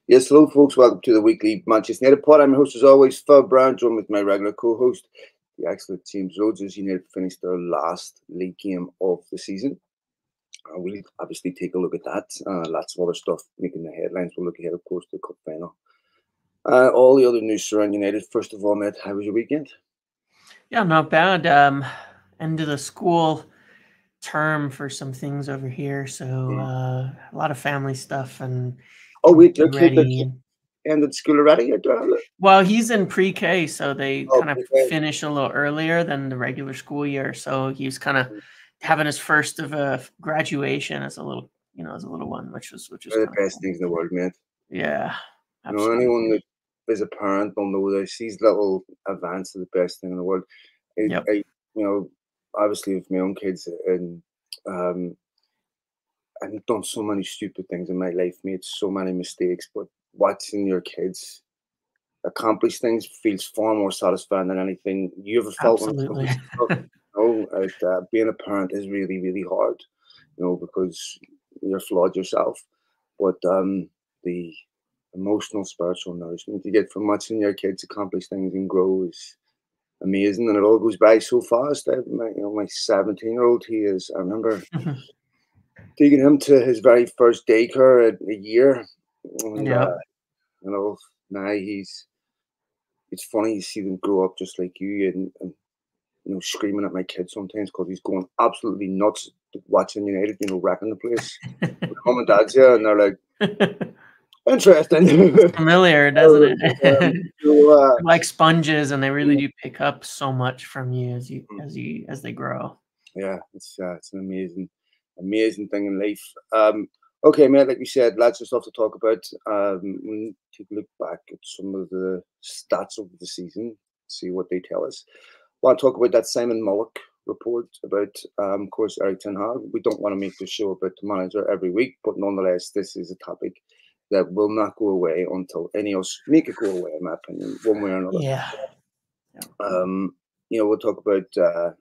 Yes, hello, folks. Welcome to the weekly Manchester United pod. I'm your host, as always, Phil Brown, joined with my regular co-host, the excellent James Rhodes, as United finished their last league game of the season. We'll obviously take a look at that. Lots of other stuff making the headlines. We'll look ahead, of course, to the cup final. All the other news surrounding United. First of all, Matt, how was your weekend? Yeah, not bad. End of the school term for some things over here, so a lot of family stuff and Oh, getting wait, your food kid that ready. ended school already? Well, he's in pre-K, so they Oh, kind of okay. finish a little earlier than the regular school year. So he's kind of having his first of a graduation as a little, as a little one, which was One of kind the of best cool. things in the world, mate. Yeah, Anyone absolutely. that is a parent will know this. These little events are the best thing in the world. Yep. I you know, obviously with my own kids, and um, I've done so many stupid things in my life, made so many mistakes. But watching your kids accomplish things feels far more satisfying than anything you ever felt when Absolutely. somebody stuck. Being a parent is really, really hard, because you're flawed yourself. But the emotional, spiritual nourishment you get from watching your kids accomplish things and grow is amazing, and it all goes by so fast. My 17-year-old, I remember taking him to his very first daycare at a year, and Yep. you know, now it's funny to see them grow up just like you, and screaming at my kid sometimes because he's going absolutely nuts watching United, wrecking the place. My mom and dad's here, and they're like, interesting. Familiar, doesn't Um, it? so, They're like sponges, and they really mm, do pick up so much from you as they grow. yeah, it's an amazing thing in life. Okay, mate, like we said, lots of stuff to talk about. We'll take a look back at some of the stats of the season, see what they tell us. Want to talk about that Simon Mullock report about, of course, Eric Ten Hag. We don't want to make the show about the manager every week, but nonetheless, this is a topic that will not go away until any of us make it go away, in my opinion, one way or another. Yeah. Yeah. Um, we'll talk about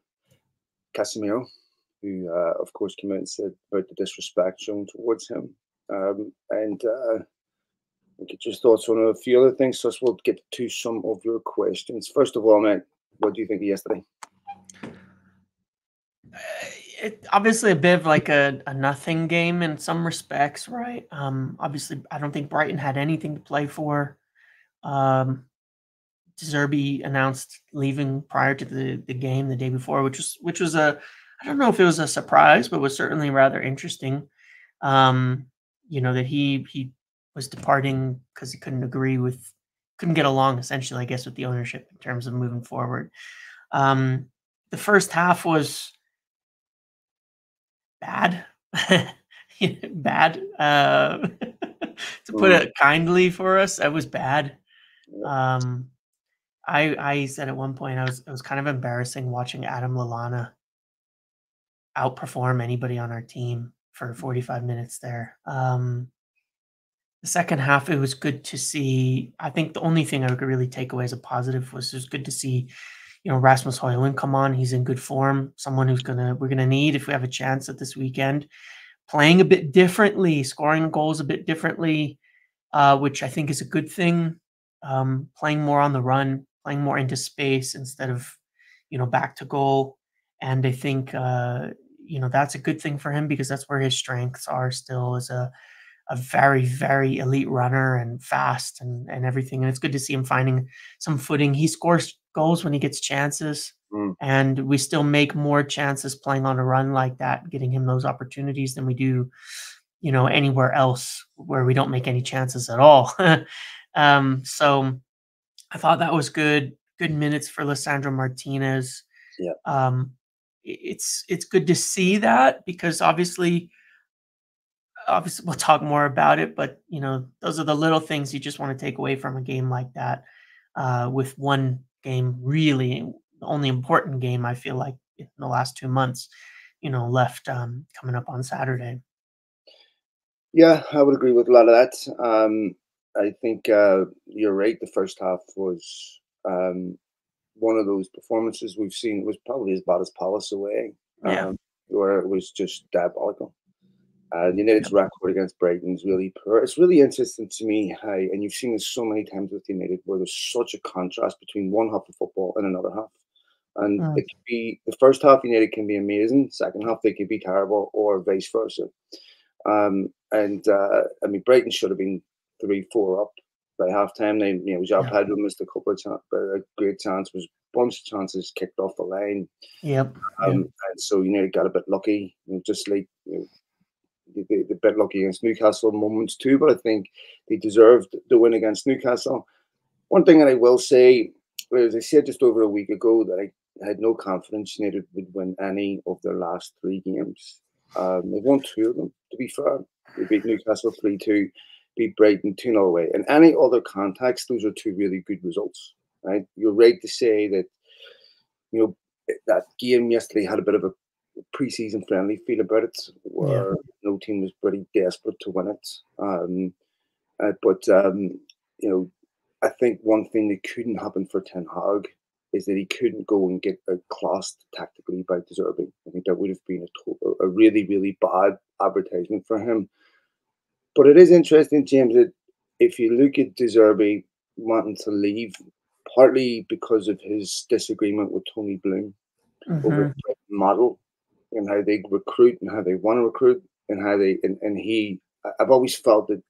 Casemiro, who, of course, came out and said about the disrespect shown towards him. And we'll get your thoughts on a few other things. So we'll get to some of your questions. First of all, mate, what do you think of yesterday? Obviously a bit of like a nothing game in some respects, right? Obviously, I don't think Brighton had anything to play for. Um, De Zerbi announced leaving prior to the game the day before, which was I don't know if it was a surprise, but was certainly rather interesting. That he was departing because he couldn't get along essentially, I guess, with the ownership in terms of moving forward. Um, the first half was bad. Bad. To put Mm, it kindly for us, it was bad. yeah, Um, I said at one point it was kind of embarrassing watching Adam Lallana outperform anybody on our team for 45 minutes there. The second half, it was good to see. I think the only thing I could really take away as a positive was it was good to see, Rasmus Højlund come on. He's in good form. Someone we're gonna need if we have a chance at this weekend. Playing a bit differently, scoring goals a bit differently, which I think is a good thing. Playing more on the run, playing more into space instead of, back to goal. And I think, that's a good thing for him because that's where his strengths are still as a very, very elite runner and fast and everything. And it's good to see him finding some footing. He scores goals when he gets chances. mm, And we still make more chances playing on a run like that, getting him those opportunities than we do, anywhere else where we don't make any chances at all. So I thought that was good. Good minutes for Lissandro Martinez. yeah. Um, it's good to see that because obviously we'll talk more about it, but those are the little things you just want to take away from a game like that. With one game, really the only important game I feel like in the last 2 months, left coming up on Saturday. Yeah, I would agree with a lot of that. I think you're right. The first half was one of those performances we've seen. It was probably as bad as Palace away, Yeah, where it was just diabolical. And United's Yep. record against Brighton is really poor. It's really interesting to me how, and you've seen this so many times with United, where there's such a contrast between one half of football and another half. And Mm, it could be the first half United can be amazing, second half they could be terrible, or vice versa. I mean, Brighton should have been 3-4 up by half time. They, João yeah. Pedro missed a couple of chances, but a great chance was a bunch of chances kicked off the line. Yep. Yep. And so United got a bit lucky, just like the bit lucky against Newcastle moments too. But I think they deserved the win against Newcastle. One thing that I will say, as I said just over a week ago, that I had no confidence United would win any of their last 3 games. They've won 2 of them, to be fair. They beat Newcastle 3-2, beat Brighton 2-0 away. In any other context, those are 2 really good results, right? You're right to say that, you know, that game yesterday had a bit of a pre-season friendly feel about it, Yeah. where no team was pretty desperate to win it. But you know, I think one thing that couldn't happen for Ten Hag is that he couldn't go and get outclassed tactically by De Zerbi. I think that would have been a really, really bad advertisement for him. But it is interesting, James, that if you look at De Zerbi wanting to leave, partly because of his disagreement with Tony Bloom over Hmm. the model and how they recruit and how they want to recruit and how they and he. I've always felt that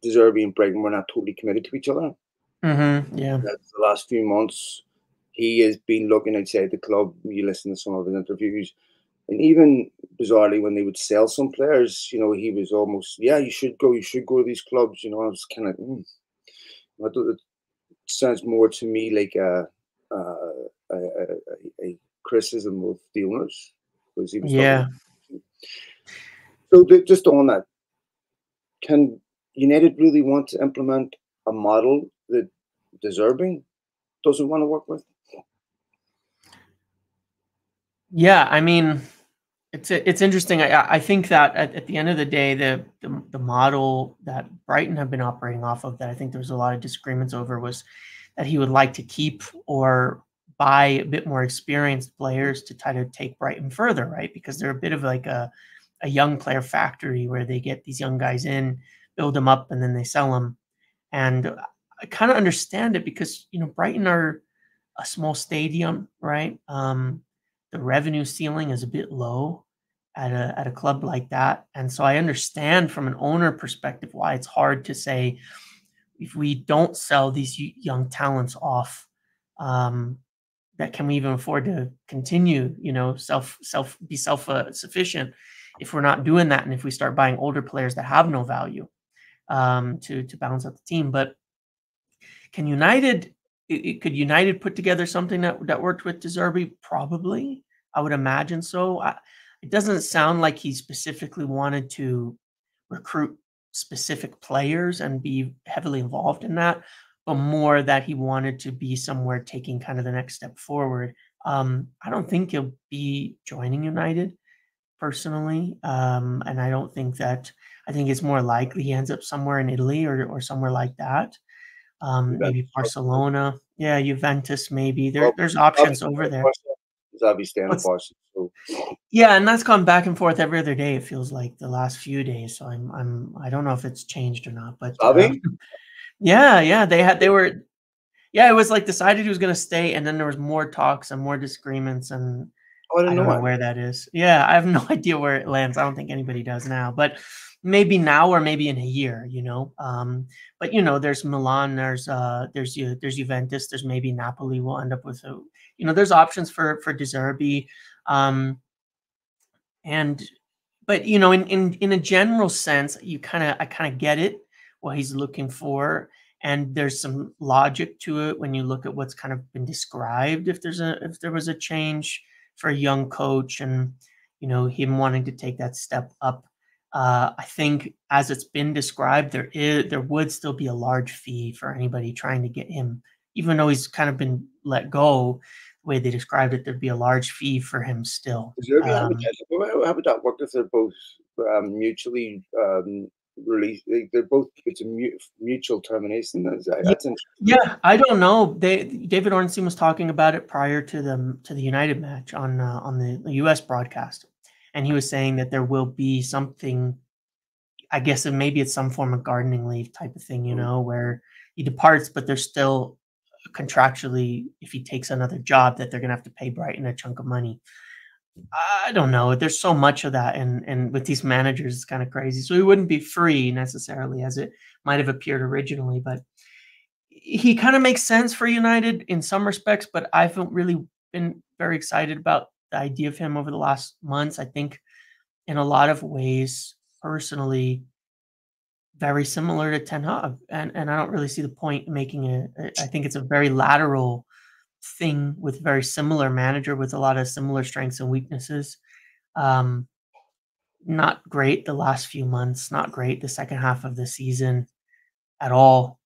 De Zerbi and Brighton were not totally committed to each other. Hmm. Yeah. That's the last few months, he has been looking outside the club. You listen to some of his interviews, and even bizarrely, when they would sell some players, he was almost, yeah, you should go to these clubs. I was kind of, it sounds more to me like a, a, a criticism of the owners because he was talking Yeah. about. So just on that, can United really want to implement a model that Deserving doesn't want to work with? Yeah. I mean, it's interesting. I think that at the end of the day, the model that Brighton have been operating off of, that I think there was a lot of disagreements over, was that he would like to keep or buy a bit more experienced players to try to take Brighton further, right? Because they're a bit of like a young player factory where they get these young guys in, build them up, and then they sell them. And I kind of understand it because Brighton are a small stadium, right? The revenue ceiling is a bit low at a club like that, and so I understand from an owner perspective why it's hard to say, if we don't sell these young talents off, um, that can we even afford to continue, be self sufficient if we're not doing that, and if we start buying older players that have no value, to balance out the team. But can United could United put together something that worked with De Zerbi? Probably. I would imagine so. It doesn't sound like he specifically wanted to recruit specific players and be heavily involved in that, but more that he wanted to be somewhere taking kind of the next step forward. I don't think he'll be joining United personally, and I don't think that. I think it's more likely he ends up somewhere in Italy or somewhere like that. Maybe Juventus, Barcelona. Yeah, Juventus maybe. well, There's Xavi options over there. staying at What's Barca, so Yeah, and that's gone back and forth every other day, it feels like the last few days. So I don't know if it's changed or not, but Xavi? yeah, yeah, they were yeah, it was like decided he was gonna stay, and then there was more talks and more disagreements, and Oh, I I didn't don't know know it. where that is. Yeah, I have no idea where it lands. I don't think anybody does now, but maybe now or maybe in a year. But there's Milan, there's Juventus, there's maybe Napoli will end up with there's options for De Zerbi. Um, and but in a general sense, I kind of get it, what he's looking for, and there's some logic to it when you look at what's kind of been described. If there was a change for a young coach, and him wanting to take that step up, I think as it's been described, there would still be a large fee for anybody trying to get him, even though he's kind of been let go. The way they described it, there'd be a large fee for him still. Deserving, how would that work if they're both mutually released? They're both, it's a mutual termination. Yeah, That's interesting. yeah, I don't know. David Ornstein was talking about it prior to the United match on the US broadcast, and he was saying that there will be something, I guess, and maybe it's some form of gardening leave type of thing, Mm. where he departs, but there's still contractually, if he takes another job, that they're gonna have to pay Brighton a chunk of money. I don't know. There's so much of that, and with these managers, it's kind of crazy. So he wouldn't be free necessarily, as it might have appeared originally, but he kind of makes sense for United in some respects. But I haven't really been very excited about the idea of him over the last months. I think in a lot of ways, personally, very similar to Ten Hag, and I don't really see the point in making I think it's a very lateral thing with very similar manager with a lot of similar strengths and weaknesses. Um, Not great the last few months, not great the second half of the season at all.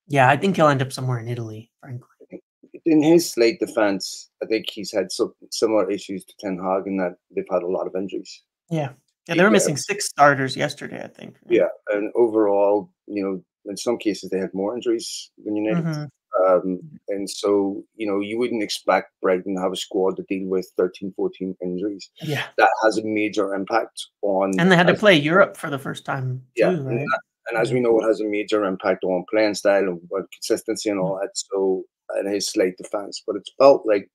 Yeah, I think he'll end up somewhere in Italy, frankly. In his late defense, I think he's had some similar issues to Ten Hag in that they've had a lot of injuries. Yeah. Yeah, they were Yeah, missing 6 starters yesterday, I think. Yeah. yeah, and overall, in some cases they had more injuries than United. Mhm. And so, you wouldn't expect Brighton to have a squad to deal with 13, 14 injuries. Yeah, That has a major impact on, and they had to as play Europe for the first time yeah, too, right? and as Yeah. we know, it has a major impact on playing style and consistency and Mm. all that. So, and his slight defense, but it's felt like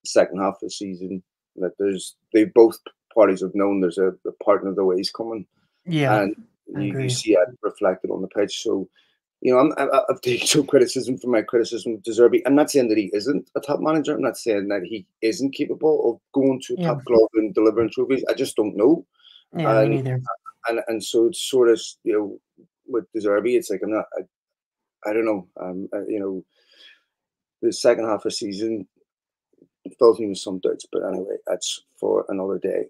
the second half of the season that they both parties have known there's a partner of the ways coming, Yeah, and I you agree. see that reflected on the pitch. So, I've taken some criticism for my criticism of De Zerbi. I'm not saying that he isn't a top manager. I'm not saying that he isn't capable of going to a Yeah. top club and delivering trophies. I just don't know. Yeah, me And neither. so it's sort of, with De Zerbi, it's like I don't know. The second half of the season filled me with some doubts, but anyway, that's for another day.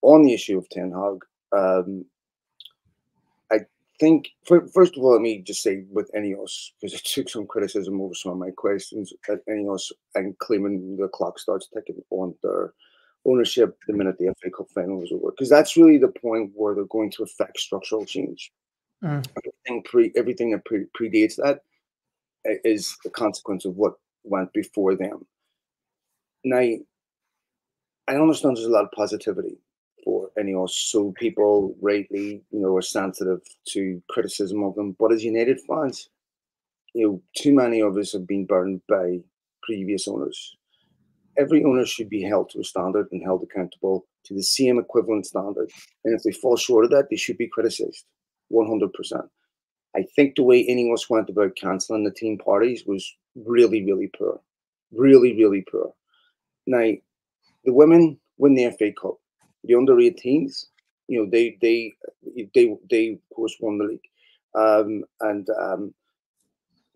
On the issue of Ten Hag, um, I think first of all, let me just say with Ineos, because I took some criticism over some of my questions at Ineos and claiming the clock starts ticking on their ownership the minute the FA Cup final was over, because that's really the point where they're going to affect structural change. Mm, Everything that predates that is the consequence of what went before them. Now, I understand there's a lot of positivity for Ineos, so people rightly, are sensitive to criticism of them. But as United fans, too many of us have been burned by previous owners. Every owner should be held to a standard and held accountable to the same equivalent standard. And if they fall short of that, they should be criticised 100%. I think the way Ineos went about cancelling the team parties was really, really poor. Really, really poor. Now, the women win the FA Cup. The under-18s, they of course won the league, and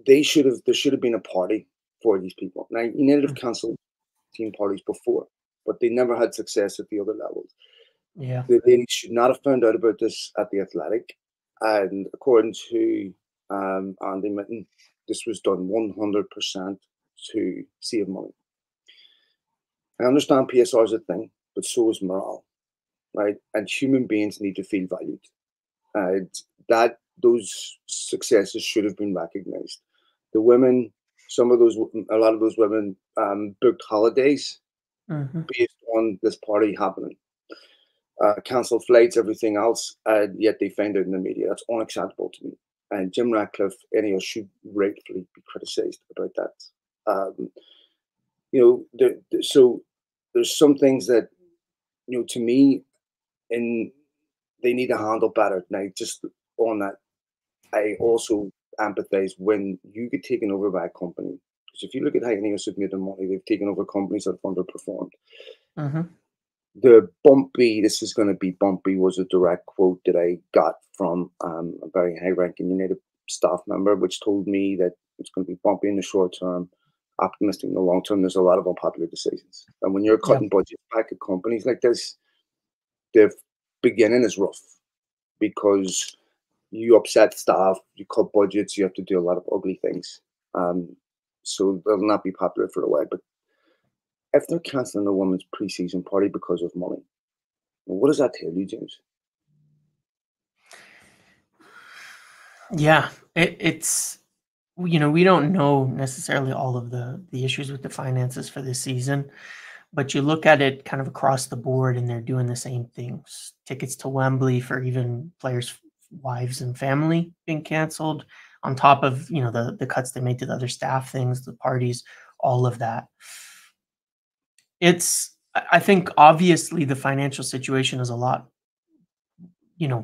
there should have been a party for these people. Now, United have mm, cancelled team parties before, but they never had success at the other levels. yeah, The ladies should not have found out about this at the Athletic, and according to Andy Mitten, this was done 100% to save money. I understand PSR is a thing, but so is morale, right? And human beings need to feel valued. And that those successes should have been recognized. The women, a lot of those women booked holidays mhm, based on this party happening, cancelled flights, everything else, and yet they found out in the media. That's unacceptable to me. And Jim Ratcliffe, anyhow, should rightfully be criticised about that. Um, so there's some things that, to me, in they need to handle better. Now, just on that, I also empathize when you get taken over by a company. Because if you look at how Ineos have made their money, they've taken over companies that have underperformed. mhm, This is going to be bumpy, was a direct quote that I got from a very high ranking United staff member, which told me that it's going to be bumpy in the short term, optimistic in the long term. There's a lot of unpopular decisions. And when you're yeah, cutting budgets back at companies like this, the beginning is rough because you upset staff, you cut budgets, you have to do a lot of ugly things. Um, so they'll not be popular for a while. But if they're cancelling a women's pre-season party because of money, well, what does that tell you, James? yeah. It's we don't know necessarily all of the issues with the finances for this season, but you look at it kind of across the board, and they're doing the same things. Tickets to Wembley for even players' wives and family being canceled, on top of the cuts they made to the other staff things, the parties, all of that. I think obviously the financial situation is a lot,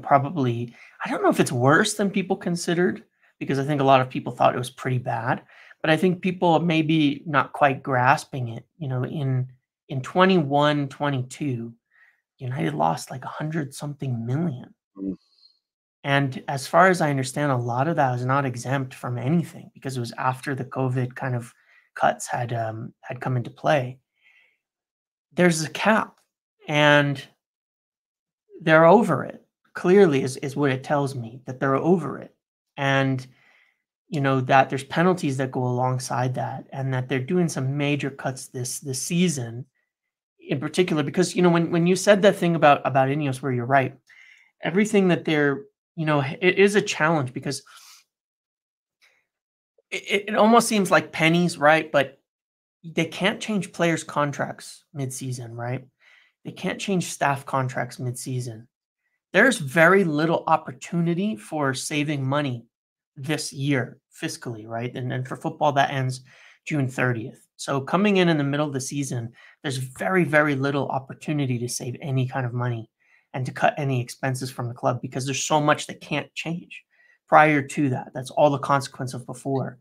probably, I don't know if it's worse than people considered, because I think a lot of people thought it was pretty bad, but I think people are maybe not quite grasping it. In 21, 22, United lost like 100 something million. Mm. And as far as I understand, a lot of that was not exempt from anything, because it was after the COVID kind of cuts had come into play. There's a cap, and they're over it. Clearly is what it tells me, that they're over it. And that there's penalties that go alongside that, and that they're doing some major cuts this season in particular, because when you said that thing about Ineos, where you're right, everything that they're, it is a challenge, because it almost seems like pennies, right? But they can't change players' contracts mid-season, right? They can't change staff contracts mid-season. There's very little opportunity for saving money this year fiscally, right? And for football, that ends June 30th. So coming in the middle of the season, there's very, very little opportunity to save any kind of money and to cut any expenses from the club, because there's so much that can't change prior to that. That's all the consequence of before.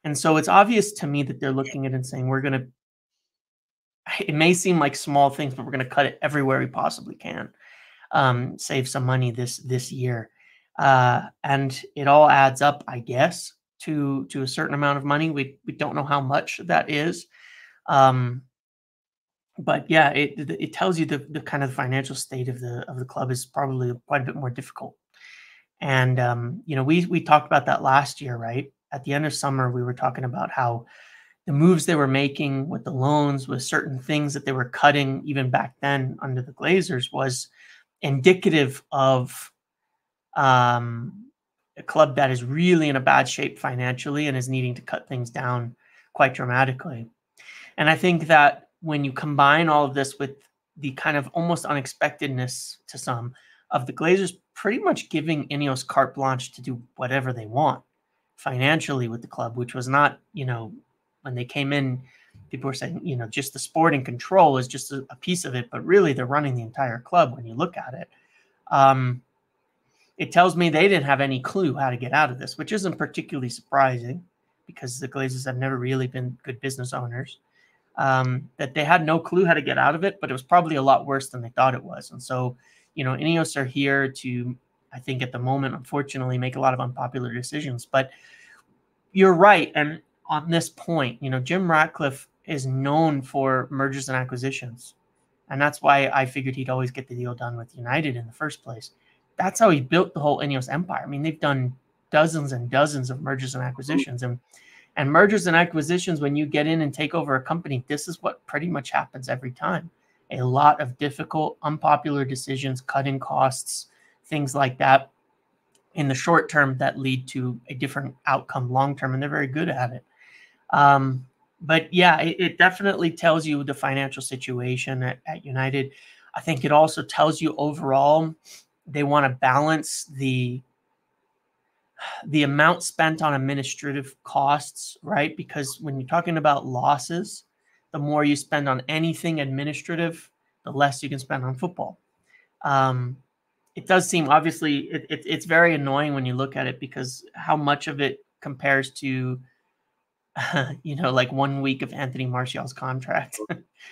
And so it's obvious to me that they're looking at it and saying, it may seem like small things, but we're going to cut it everywhere we possibly can. Save some money this year, and it all adds up, I guess, to a certain amount of money. We don't know how much that is, but yeah, it tells you the kind of financial state of the club is probably quite a bit more difficult. And we talked about that last year, right? At the end of summer, we were talking about how the moves they were making with the loans, with certain things that they were cutting even back then under the Glazers, was indicative of a club that is really in a bad shape financially and is needing to cut things down quite dramatically. And I think that when you combine all of this with the kind of almost unexpectedness to some of the Glazers pretty much giving Ineos carte blanche to do whatever they want financially with the club, which was not, when they came in, people were saying, just the sporting control is just a piece of it, but really they're running the entire club when you look at it. It tells me they didn't have any clue how to get out of this, which isn't particularly surprising, because the Glazers have never really been good business owners. That they had no clue how to get out of it, but it was probably a lot worse than they thought it was. And so, Ineos are here to, I think at the moment, unfortunately, make a lot of unpopular decisions. But you're right. And on this point, Jim Ratcliffe is known for mergers and acquisitions. And that's why I figured he'd always get the deal done with United in the first place. That's how he built the whole Ineos empire. I mean, they've done dozens and dozens of mergers and acquisitions. And mergers and acquisitions, when you get in and take over a company, this is what pretty much happens every time. A lot of difficult, unpopular decisions, cutting costs, things like that in the short term that lead to a different outcome long term, and they're very good at it. But yeah, it definitely tells you the financial situation at United. I think it also tells you overall they want to balance the amount spent on administrative costs, right? Because when you're talking about losses, the more you spend on anything administrative, the less you can spend on football. It does seem, obviously, it's very annoying when you look at it, because how much of it compares to, like 1 week of Anthony Martial's contract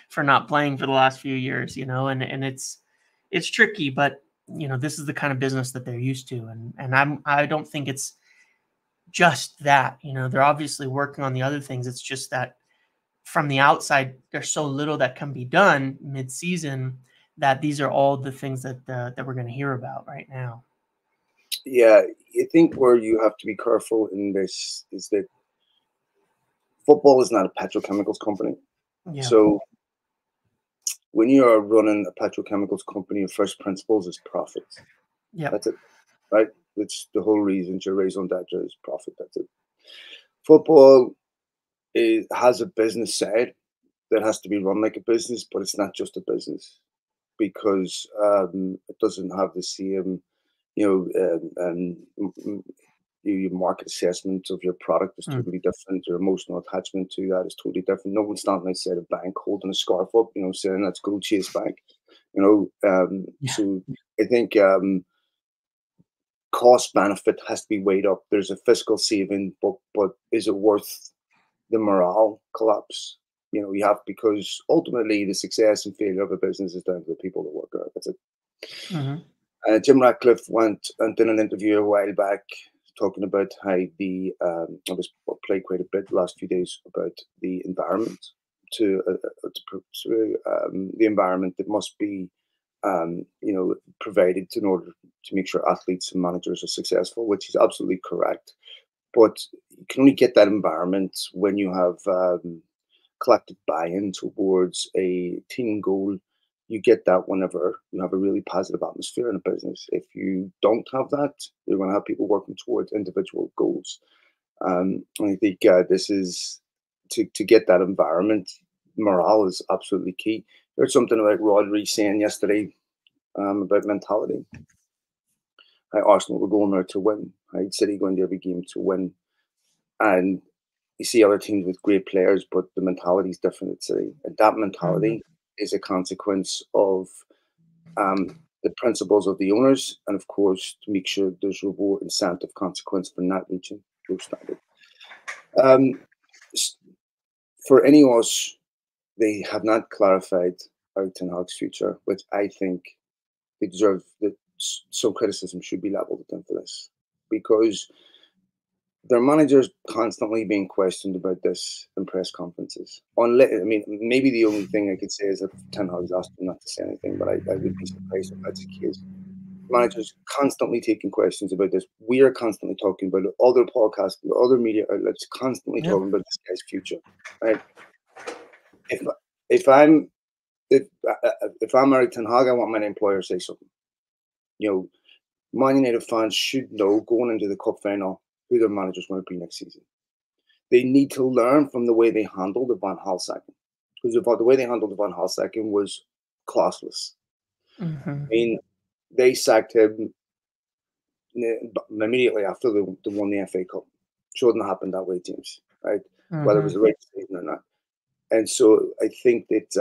for not playing for the last few years, and it's tricky, but this is the kind of business that they're used to. And I don't think it's just that, they're obviously working on the other things. It's just that from the outside, there's so little that can be done mid-season, that these are all the things that we're going to hear about right now. Yeah, I think where you have to be careful in this is that football is not a petrochemicals company. Yeah. So when you are running a petrochemicals company, your first principles is profit. Yeah. That's it, right? It's the whole reason your raison d'etre is profit. That's it. Football has a business side, that has to be run like a business, but it's not just a business because it doesn't have the same, your market assessment of your product is totally different. Your emotional attachment to that is totally different. No one's standing outside a bank holding a scarf up, saying let's go chase bank. So I think cost benefit has to be weighed up. There's a fiscal saving, but is it worth the morale collapse? You have, because ultimately the success and failure of a business is down to the people that work there. That's it. Jim Ratcliffe went and did an interview a while back talking about how I was played quite a bit the last few days about the environment to the environment that must be provided in order to make sure athletes and managers are successful, which is absolutely correct. But you can only get that environment when you have collective buy-in towards a team goal. You get that whenever you have a really positive atmosphere in a business. If you don't have that, you're going to have people working towards individual goals. I think this is to get that environment. Morale is absolutely key. There's something about Rodri saying yesterday about mentality. Arsenal were going there to win. City going to every game to win. And you see other teams with great players, but the mentality is different at City. And that mentality is a consequence of the principles of the owners, and of course, to make sure there's reward, incentive, consequence for not reaching those standards. For any of us, they have not clarified Erik ten Hag's future, which I think they deserve. That some criticism should be leveled at them for this, because their manager's constantly being questioned about this in press conferences. Maybe the only thing I could say is that Ten Hag's asked him not to say anything, but I would be surprised if that's the case. The manager's constantly taking questions about this. We are constantly talking about it. Other podcasts, other media outlets, constantly talking about this guy's future. Right? If I'm Erik ten Hag, I want my employer to say something. Man United fans should know going into the cup final who their manager's going to be next season. They need to learn from the way they handled the Van Gaal second, because the way they handled the Van Gaal second was classless. They sacked him immediately after they won the FA Cup. Shouldn't have happened that way, James. Right? Whether it was the right decision or not. And so I think that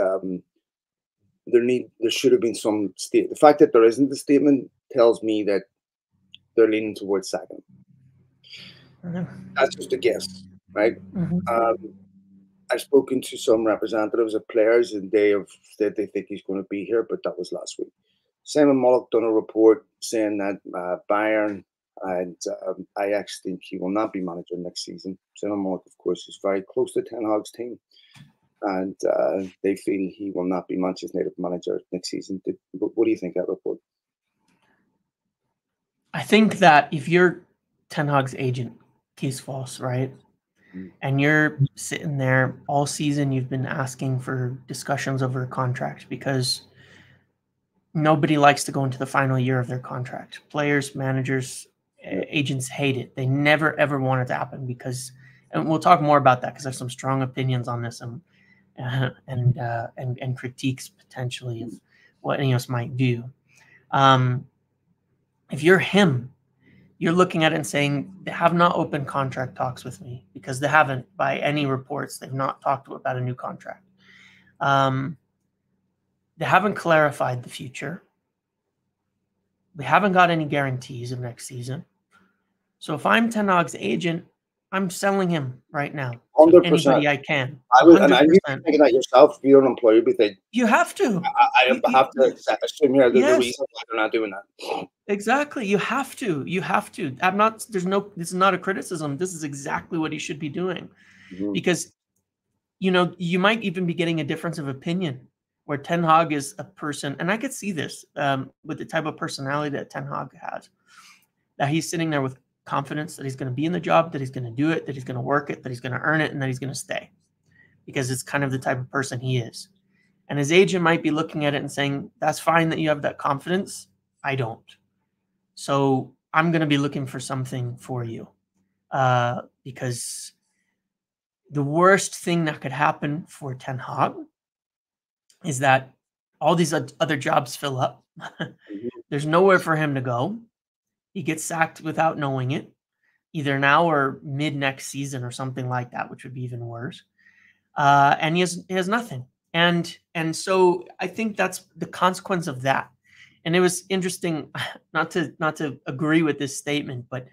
there should have been some state. The fact that there isn't a statement tells me that they're leaning towards sacking. That's just a guess, right? I've spoken to some representatives of players, and they have said they think he's going to be here, but that was last week. Simon Mullock done a report saying that Bayern and Ajax think he will not be manager next season. Simon Mullock, of course, is very close to Ten Hag's team, and they feel he will not be Manchester United manager next season. What do you think of that report? I think that if you're Ten Hag's agent, Kees Vos, right? And you're sitting there all season, you've been asking for discussions over a contract because nobody likes to go into the final year of their contract. Players, managers, agents hate it. They never, ever want it to happen because, and we'll talk more about that because there's some strong opinions on this and critiques potentially of what Ineos might do. If you're him, you're looking at it and saying, they have not opened contract talks with me, because they haven't, by any reports. They've not talked about a new contract. They haven't clarified the future. We haven't got any guarantees of next season. So if I'm Ten Hag's agent, I'm selling him right now. 100%. Anybody I can. And I'm thinking that yourself, if you're an employer, you'd be thinking, you have to. I have to assume here there's a reason why they're not doing that. Exactly. You have to. You have to. This is not a criticism. This is exactly what he should be doing. Because, you might even be getting a difference of opinion where Ten Hag is a person, and I could see this with the type of personality that Ten Hag has, that he's sitting there with confidence that he's going to be in the job, that he's going to do it, that he's going to work it, that he's going to earn it, and that he's going to stay, because it's kind of the type of person he is. And his agent might be looking at it and saying, that's fine that you have that confidence. I don't. So I'm going to be looking for something for you because the worst thing that could happen for Ten Hag is that all these other jobs fill up. Mhm. There's nowhere for him to go. He gets sacked without knowing it, either now or mid next season or something like that, which would be even worse. And he has nothing. And so I think that's the consequence of that. And it was interesting, not to agree with this statement, but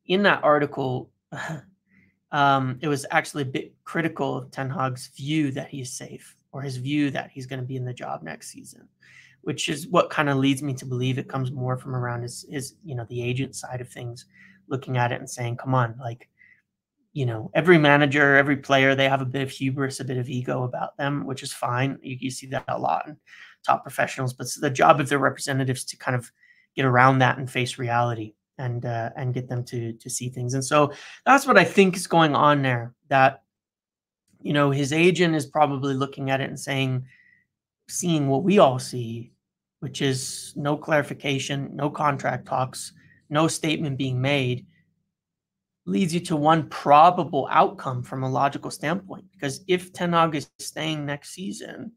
in that article, it was actually a bit critical of Ten Hag's view that he's safe, or his view that he's going to be in the job next season, which is what kind of leads me to believe it comes more from around his the agent side of things, looking at it and saying, come on, like, every manager, every player, they have a bit of hubris, a bit of ego about them, which is fine. You see that a lot in top professionals, but it's the job of their representatives to kind of get around that and face reality, and get them to see things. And so that's what I think is going on there. That his agent is probably looking at it and seeing what we all see, which is no clarification, no contract talks, no statement being made, leads you to one probable outcome from a logical standpoint. Because if Ten Hag is staying next season,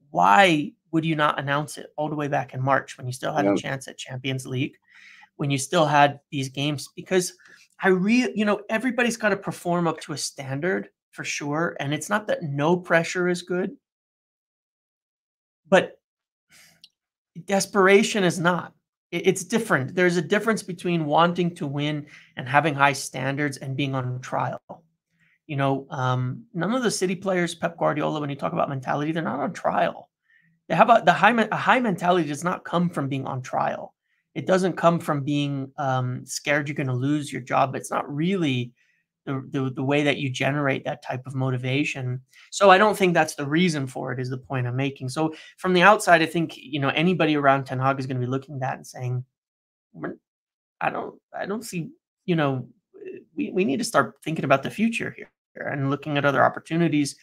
why would you not announce it all the way back in March when you still had a Yeah, chance at Champions League, when you still had these games? Because everybody's got to perform up to a standard for sure. And it's not that no pressure is good, but desperation is not. It's different. There's a difference between wanting to win and having high standards and being on trial. None of the City players, Pep Guardiola, when you talk about mentality, they're not on trial. They have a high mentality does not come from being on trial. It doesn't come from being scared you're going to lose your job. It's not really the way that you generate that type of motivation. So I don't think that's the reason for it, is the point I'm making. So from the outside, I think anybody around Ten Hag is going to be looking at that and saying, I don't see, we need to start thinking about the future here and looking at other opportunities,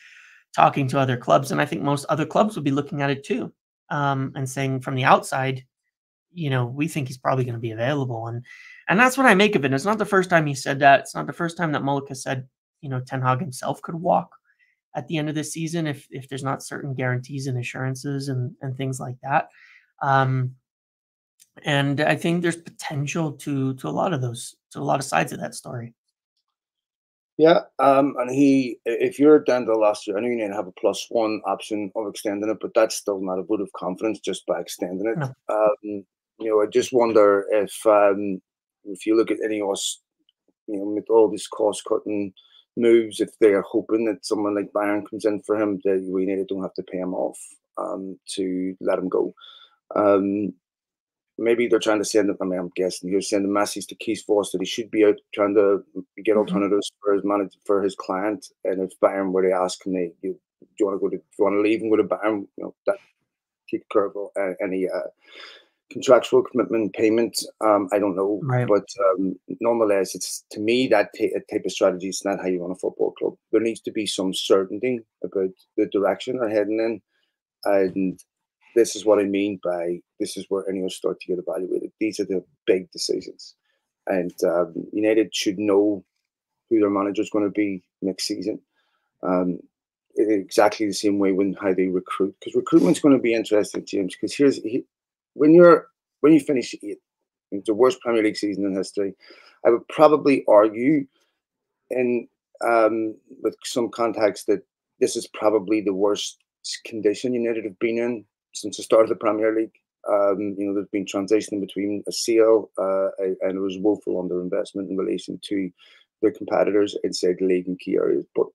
talking to other clubs. And I think most other clubs would be looking at it too, and saying from the outside, we think he's probably going to be available. And that's what I make of it. It's not the first time he said that. It's not the first time that Mullica said, Ten Hag himself could walk at the end of the season if there's not certain guarantees and assurances and things like that. Um, and I think there's potential to a lot of sides of that story. yeah. And if you're down to the last year, I know you need to have a +1 option of extending it, but that's still not a vote of confidence just by extending it. No, I just wonder if you look at any of us, with all these cost cutting moves, if they're hoping that someone like Bayern comes in for him, that we really don't have to pay him off to let him go. Um, Maybe they're trying to send. I mean, I'm guessing you're sending messages to Keith Voss that he should be out trying to get mhm, alternatives for his manager, for his client. And if Bayern were to ask him, do you want to go to, do you want to leave and go to Bayern? That take care of any contractual commitment payment. I don't know, right, but nonetheless, it's to me that type of strategy is not how you run a football club. There needs to be some certainty about the direction they're heading in, and this is what I mean by this is where anyone start to get evaluated. These are the big decisions, and United should know who their manager is going to be next season. Um, in exactly the same way when how they recruit, because recruitment's going to be interesting, James. Because when you finish eighth, it's the worst Premier League season in history. I would probably argue in with some context that this is probably the worst condition United have been in since the start of the Premier League. There's been transition between a sale and it was woeful underinvestment in relation to their competitors inside the league in key areas. But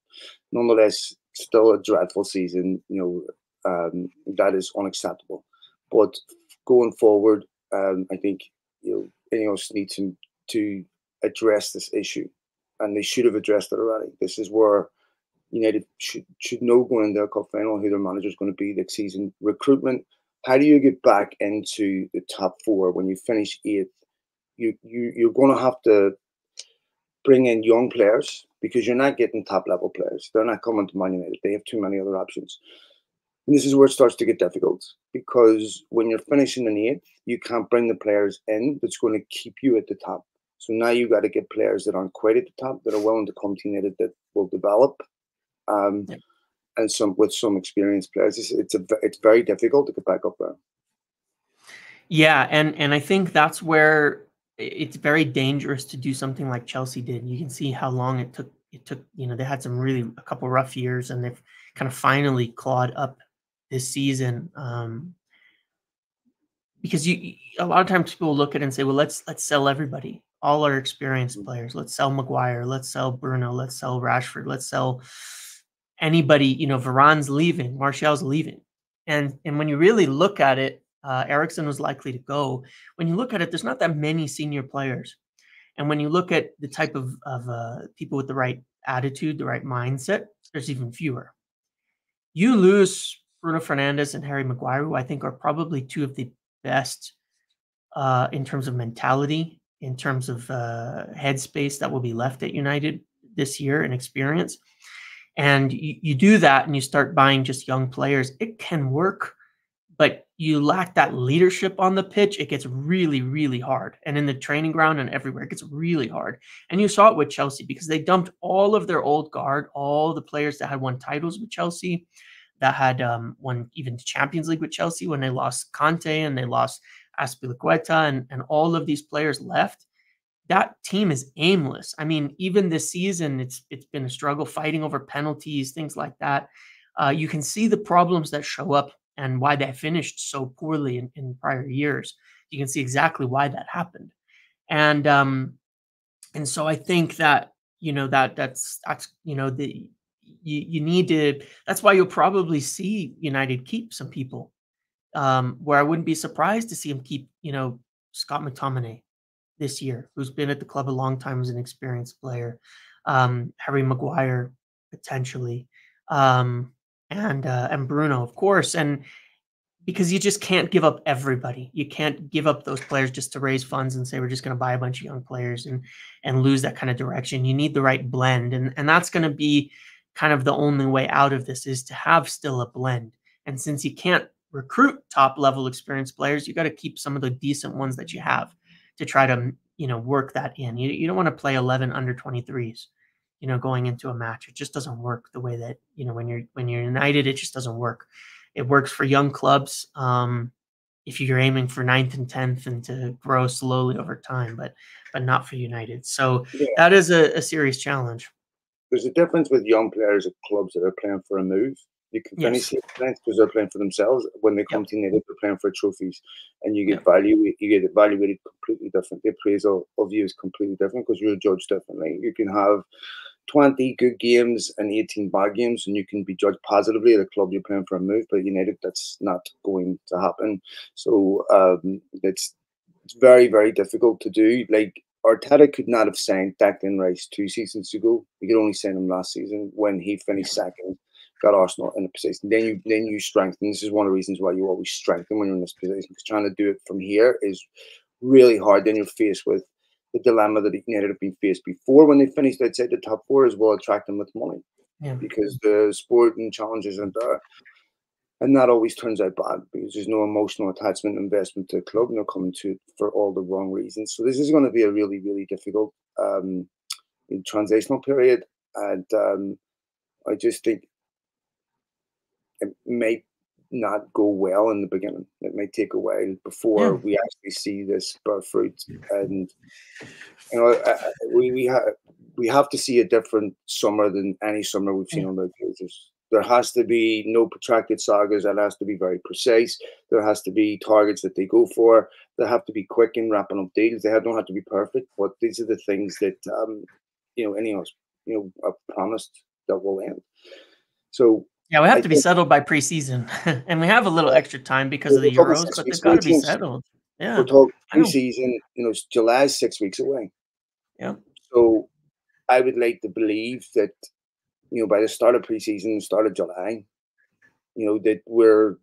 nonetheless, still a dreadful season. That is unacceptable. But going forward, I think Ineos need to address this issue, and they should have addressed it already. This is where United should know going into their cup final who their manager is going to be next season. Recruitment. How do you get back into the top four when you finish eighth? You're going to have to bring in young players because you're not getting top level players. They're not coming to Man United. They have too many other options. And this is where it starts to get difficult because when you're finishing in eighth, you can't bring the players in that's going to keep you at the top. So now you got to get players that aren't quite at the top that are willing to come to United that will develop. Yeah. and some experienced players. It's very difficult to get back up there. Yeah, and I think that's where it's very dangerous to do something like Chelsea did. You can see how long it took. They had a couple rough years, and they've kind of finally clawed up this season. Because a lot of times people look at it and say, well, let's sell everybody, all our experienced players. Let's sell Maguire, let's sell Bruno, let's sell Rashford, let's sell anybody. Varane's leaving, Martial's leaving. And when you really look at it, Eriksen was likely to go. When you look at it, there's not that many senior players. And when you look at the type of people with the right attitude, the right mindset, there's even fewer. You lose Bruno Fernandes and Harry Maguire, who I think are probably two of the best in terms of mentality, in terms of headspace that will be left at United this year and experience. And you do that and you start buying just young players. It can work, but you lack that leadership on the pitch. It gets really, really hard. And in the training ground and everywhere, it gets really hard. And you saw it with Chelsea because they dumped all of their old guard, all the players that had won titles with Chelsea, that had won even the Champions League with Chelsea when they lost Conte and they lost Azpilicueta and all of these players left. That team is aimless. I mean, even this season, it's been a struggle fighting over penalties, things like that. You can see the problems that show up and why they finished so poorly in prior years. You can see exactly why that happened. And so I think that that's the you need to. That's why you'll probably see United keep some people. Where I wouldn't be surprised to see him keep Scott McTominay this year, who's been at the club a long time as an experienced player, Harry Maguire potentially, and Bruno, of course, and because you just can't give up everybody. You can't give up those players just to raise funds and say we're just going to buy a bunch of young players and lose that kind of direction. You need the right blend, and that's going to be kind of the only way out of this is to have still a blend. And since you can't recruit top level experienced players, you got to keep some of the decent ones that you have to try to work that in. You don't want to play 11 under 23s. Going into a match, it just doesn't work the way that when you're United, it just doesn't work. It works for young clubs if you're aiming for 9th and 10th and to grow slowly over time, but not for United. So Yeah, that is a serious challenge. there's a difference with young players at clubs that are playing for a move. You can finish Yes. the event because they're playing for themselves. When they come Yep. to United, they're playing for trophies, and you get Yep. evaluated completely different. The appraisal of you is completely different because you're judged differently. You can have 20 good games and 18 bad games, and you can be judged positively at a club you're playing for a move. But United, that's not going to happen. So it's very, very difficult to do. Like Arteta could not have signed Declan Rice 2 seasons ago. He could only sign him last season when he finished second, got Arsenal in a position. Then you strengthen. This is one of the reasons why you always strengthen when you're in this position, because trying to do it from here is really hard. Then you're faced with the dilemma that United have been faced before when they finished outside the top four as well, attracting with money Yeah. because the sporting challenges aren't there. And that always turns out bad because there's no emotional attachment investment to the club, and they're coming to it for all the wrong reasons. So this is going to be a really, really difficult transitional period. And I just think it may not go well in the beginning. It may take a while before Yeah. we actually see this bear fruit. And we have to see a different summer than any summer we've seen Yeah. on the pages. There has to be no protracted sagas. That has to be very precise. There has to be targets that they go for. They have to be quick in wrapping up deals. Don't have to be perfect, but these are the things that any of us have promised that will end. So Yeah, we have I to be think settled by preseason, and we have a little extra time because of we're the talking Euros, six but they've weeks got away, to be James. settled. We're Yeah, talking I know. preseason. July is 6 weeks away. Yeah, So I would like to believe that by the start of preseason, start of July, that we're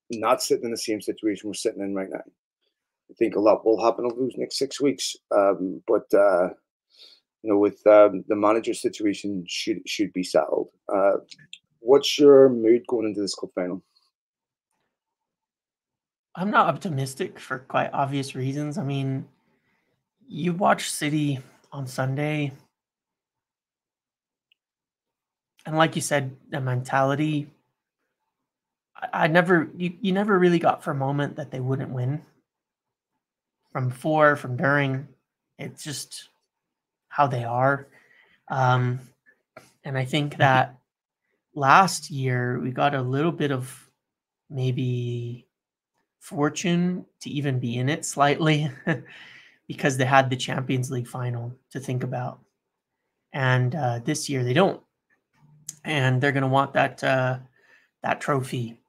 not sitting in the same situation we're sitting in right now. I think a lot will happen over those next 6 weeks. But with the manager situation should be settled. What's your mood going into this cup final? I'm not optimistic for quite obvious reasons. I mean, you watch City on Sunday. And like you said, the mentality, I never you never really got for a moment that they wouldn't win from before, from during. It's just how they are. Um, and I think that last year we got a little bit of maybe fortune to even be in it slightly because they had the Champions League final to think about. And this year they don't. And they're going to want that trophy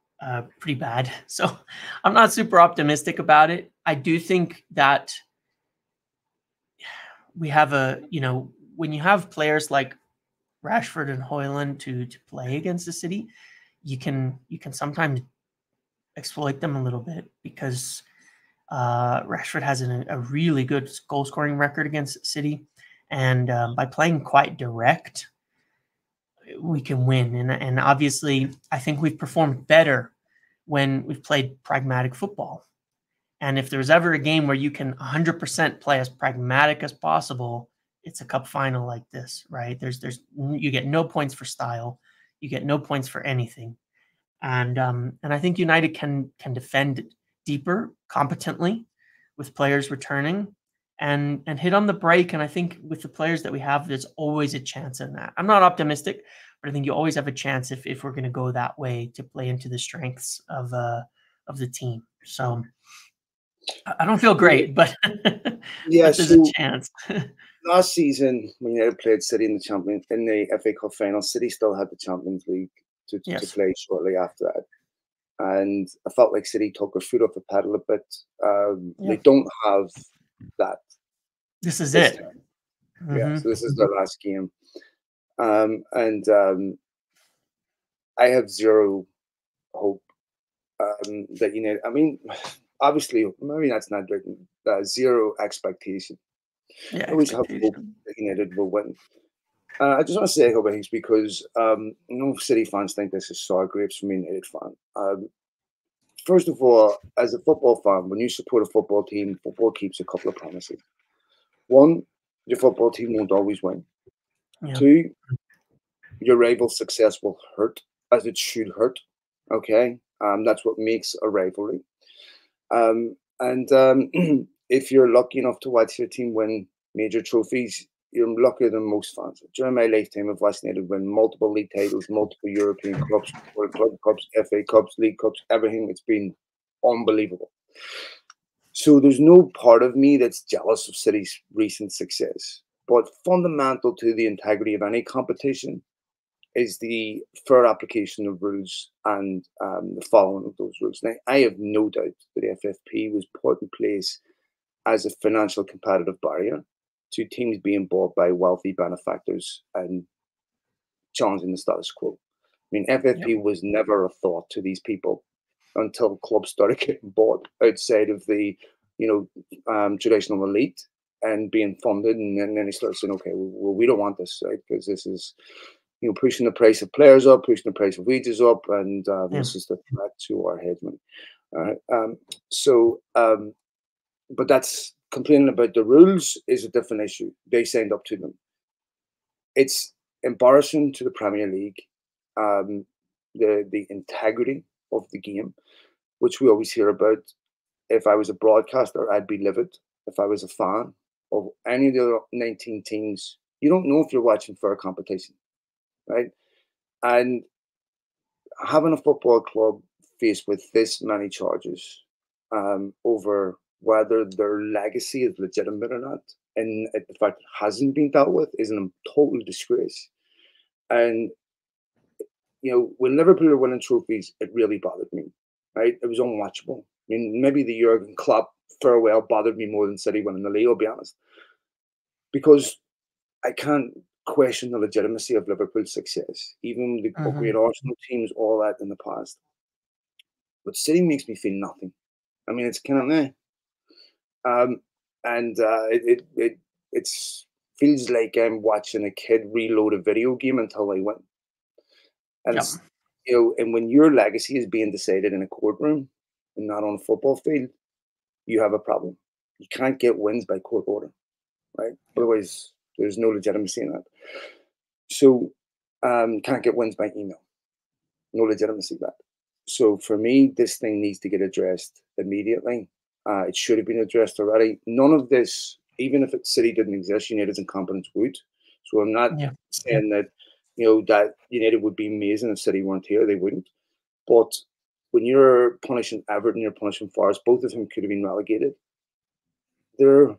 pretty bad. So I'm not super optimistic about it. I do think that we have when you have players like Rashford and Hoyland to play against the City, you can sometimes exploit them a little bit because Rashford has a really good goal scoring record against City, and by playing quite direct, we can win. And obviously, I think we've performed better when we've played pragmatic football. And if there's ever a game where you can 100% play as pragmatic as possible, it's a cup final like this, right? There's you get no points for style, you get no points for anything, and I think United can defend deeper, competently, with players returning, and hit on the break. And I think with the players that we have, there's always a chance in that. I'm not optimistic, but I think you always have a chance if we're going to go that way to play into the strengths of the team. So I don't feel Yeah, great, but yeah. but there's a So chance. last season, when United played City in the FA Cup final, City still had the Champions League to Yes, play shortly after that, and I felt like City took their foot off the pedal a bit. They yeah, don't have that this is this it. time. Yeah, Hmm. so this is their last game, and I have zero hope that United. I mean, obviously, maybe that's not like zero expectation. Yeah, I always have hope expectation. that United will win. I just want to say a couple of things because City fans think this is sour grapes from a United fan. First of all, as a football fan, when you support a football team, football keeps a couple of promises. One, your football team won't always win. Yeah, Two, your rival's success will hurt as it should hurt. Okay, that's what makes a rivalry. And if you're lucky enough to watch your team win major trophies, you're luckier than most fans. During my lifetime, I've watched United win multiple league titles, multiple European Cups, World Club Cups, FA Cups, League Cups, everything. It's been unbelievable. So there's no part of me that's jealous of City's recent success. But fundamental to the integrity of any competition is the fair application of rules and the following of those rules. Now, I have no doubt that the FFP was put in place as a financial competitive barrier to teams being bought by wealthy benefactors and challenging the status quo. I mean, yep, FFP was never a thought to these people until clubs started getting bought outside of the, traditional elite and being funded, and then they start saying, okay, well, we don't want this, right? Because this is, pushing the price of players up, pushing the price of wages up, and yeah, this is the threat to our hegemony. All right. So, but that's complaining about the rules is a different issue. They signed up to them. It's embarrassing to the Premier League, um, the integrity of the game, which we always hear about. If I was a broadcaster, I'd be livid. If I was a fan of any of the other 19 teams, you don't know if you're watching fair competition, right? And having a football club faced with this many charges over whether their legacy is legitimate or not, and the fact it hasn't been dealt with is a total disgrace. And when Liverpool were winning trophies, it really bothered me. Right, it was unwatchable. I mean, maybe the Jurgen Klopp farewell bothered me more than City winning the league. I'll be honest, because I can't question the legitimacy of Liverpool's success, even the great hmm, Arsenal teams, all that in the past. But City makes me feel nothing. I mean, it's kind of meh. Um, and it's feels like I'm watching a kid reload a video game until they win. And yep, and when your legacy is being decided in a courtroom and not on a football field, you have a problem. You can't get wins by court order, right? yep. Otherwise, there's no legitimacy in that. So can't get wins by email. No legitimacy that. So for me, this thing needs to get addressed immediately. It should have been addressed already. None of this, even if City didn't exist, United's incompetence would. So I'm not Yeah. Yeah. saying that that United would be amazing if City weren't here. They wouldn't. But when you're punishing Everton, you're punishing Forest. Both of them could have been relegated. There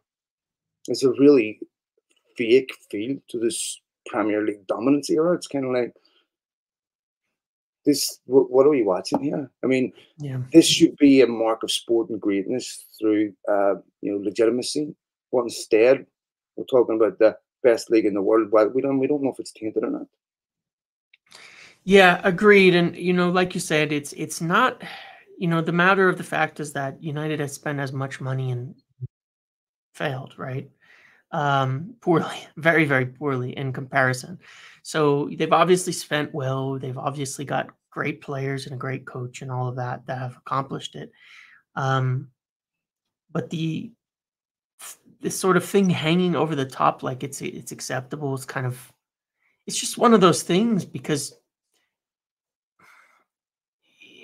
is a really fake feel to this Premier League dominance era. It's kind of like this. What are we watching here? I mean, Yeah. this should be a mark of sport and greatness through legitimacy. But instead, we're talking about the best league in the world. Well, we don't know if it's tainted or not. Yeah, agreed. And like you said, it's not, the matter of the fact is that United has spent as much money and failed, right? Poorly, very, very poorly in comparison. So they've obviously spent well. They've obviously got great players and a great coach and all of that have accomplished it. But this sort of thing hanging over the top, like it's acceptable, it's just one of those things because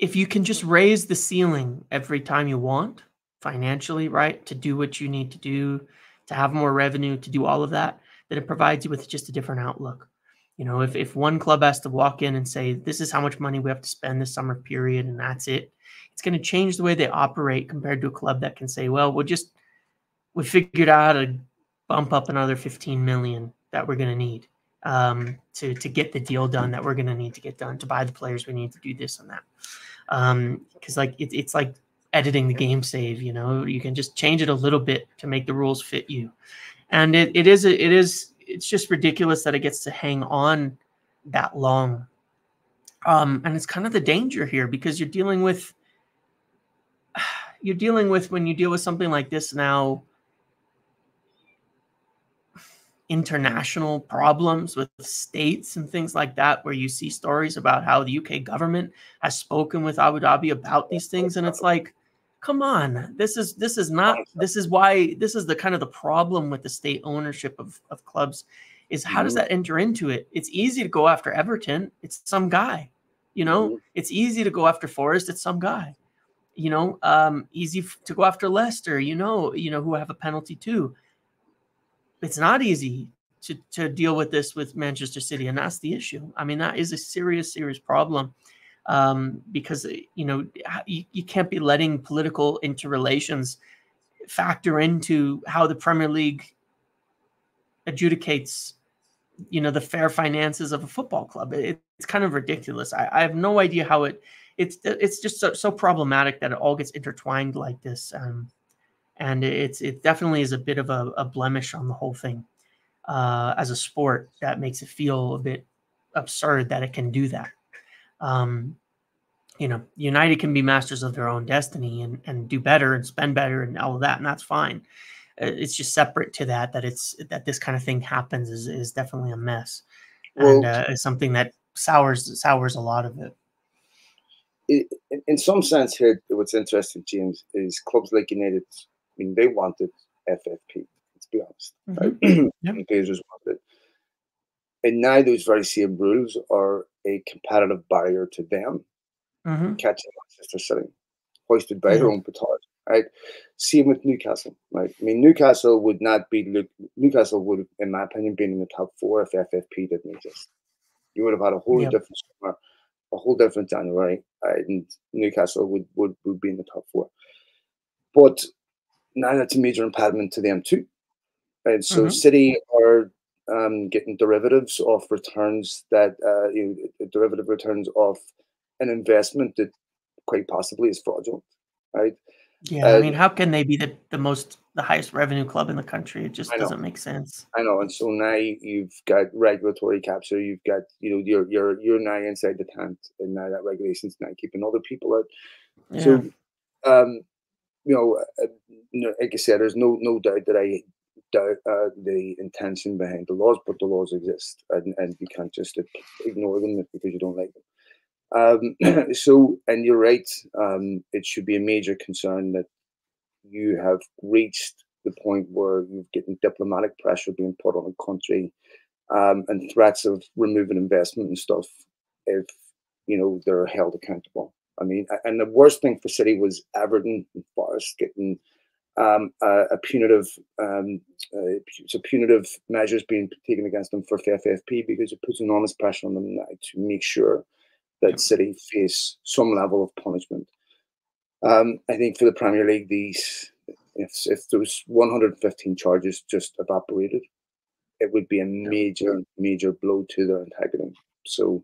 if you can just raise the ceiling every time you want financially, right, to do what you need to do, to have more revenue, to do all of that, then it provides you with just a different outlook. If one club has to walk in and say, this is how much money we have to spend this summer period, and that's it, it's going to change the way they operate compared to a club that can say, well, we figured out how to bump up another 15 million that we're going to need to get the deal done that we're going to need to get done to buy the players we need to do this and that. Because it's like editing the game save. You can just change it a little bit to make the rules fit you, and it's just ridiculous that it gets to hang on that long. And it's kind of the danger here because you're dealing with when you deal with something like this now, international problems with states and things like that, where you see stories about how the UK government has spoken with Abu Dhabi about these things, and it's like, come on, this is not this is why this is the kind of the problem with the state ownership of clubs, is how does Mm-hmm. that enter into it? It's easy to go after Everton, it's some guy, Mm-hmm. it's easy to go after Forest, it's some guy, easy to go after Leicester, who have a penalty too. It's not easy to deal with this with Manchester City, and that's the issue. I mean, that is a serious, serious problem because you can't be letting political interrelations factor into how the Premier League adjudicates, the fair finances of a football club. It's kind of ridiculous. I have no idea how it's just so problematic that it all gets intertwined like this, and it definitely is a bit of a blemish on the whole thing. As a sport, that makes it feel a bit absurd that it can do that. Um, United can be masters of their own destiny and do better and spend better and all of that, and that's fine. It's just separate to that this kind of thing happens is definitely a mess, and Well, it's something that sours a lot of it. in some sense here, what's interesting, James, is clubs like United. I mean, they wanted FFP. Let's be honest, right? Mm-hmm. Yep. The players wanted it, and now those very same rules are a competitive barrier to them Mm-hmm. catching Manchester City, hoisted by their Yeah. own petard. Right. Same with Newcastle. Right. I mean, Newcastle would not be. Newcastle would, in my opinion, been in the top four if FFP didn't exist. You would have had a whole Yep. different summer, a whole different January, and Newcastle would be in the top four. But now that's a major impediment to them too. And so Mm-hmm. City are getting derivatives off returns that derivative returns off an investment that quite possibly is fraudulent, right? Yeah. I mean, And how can they be the highest revenue club in the country? It just I know, doesn't make sense. I know, and so now you've got regulatory capture. You've got you're now inside the tent, and now that regulation's now keeping other people out. Yeah. So um, like I said, there's no doubt that I doubt the intention behind the laws, but the laws exist, and you can't just ignore them because you don't like them. So, and you're right. It should be a major concern that you have reached the point where you're getting diplomatic pressure being put on a country and threats of removing investment and stuff if they're held accountable. I mean, and the worst thing for City was Everton and Forest getting a punitive so punitive measures being taken against them for FFP, because it puts enormous pressure on them now to make sure that City face some level of punishment. I think for the Premier League, if those 115 charges just evaporated, it would be a major blow to their integrity. So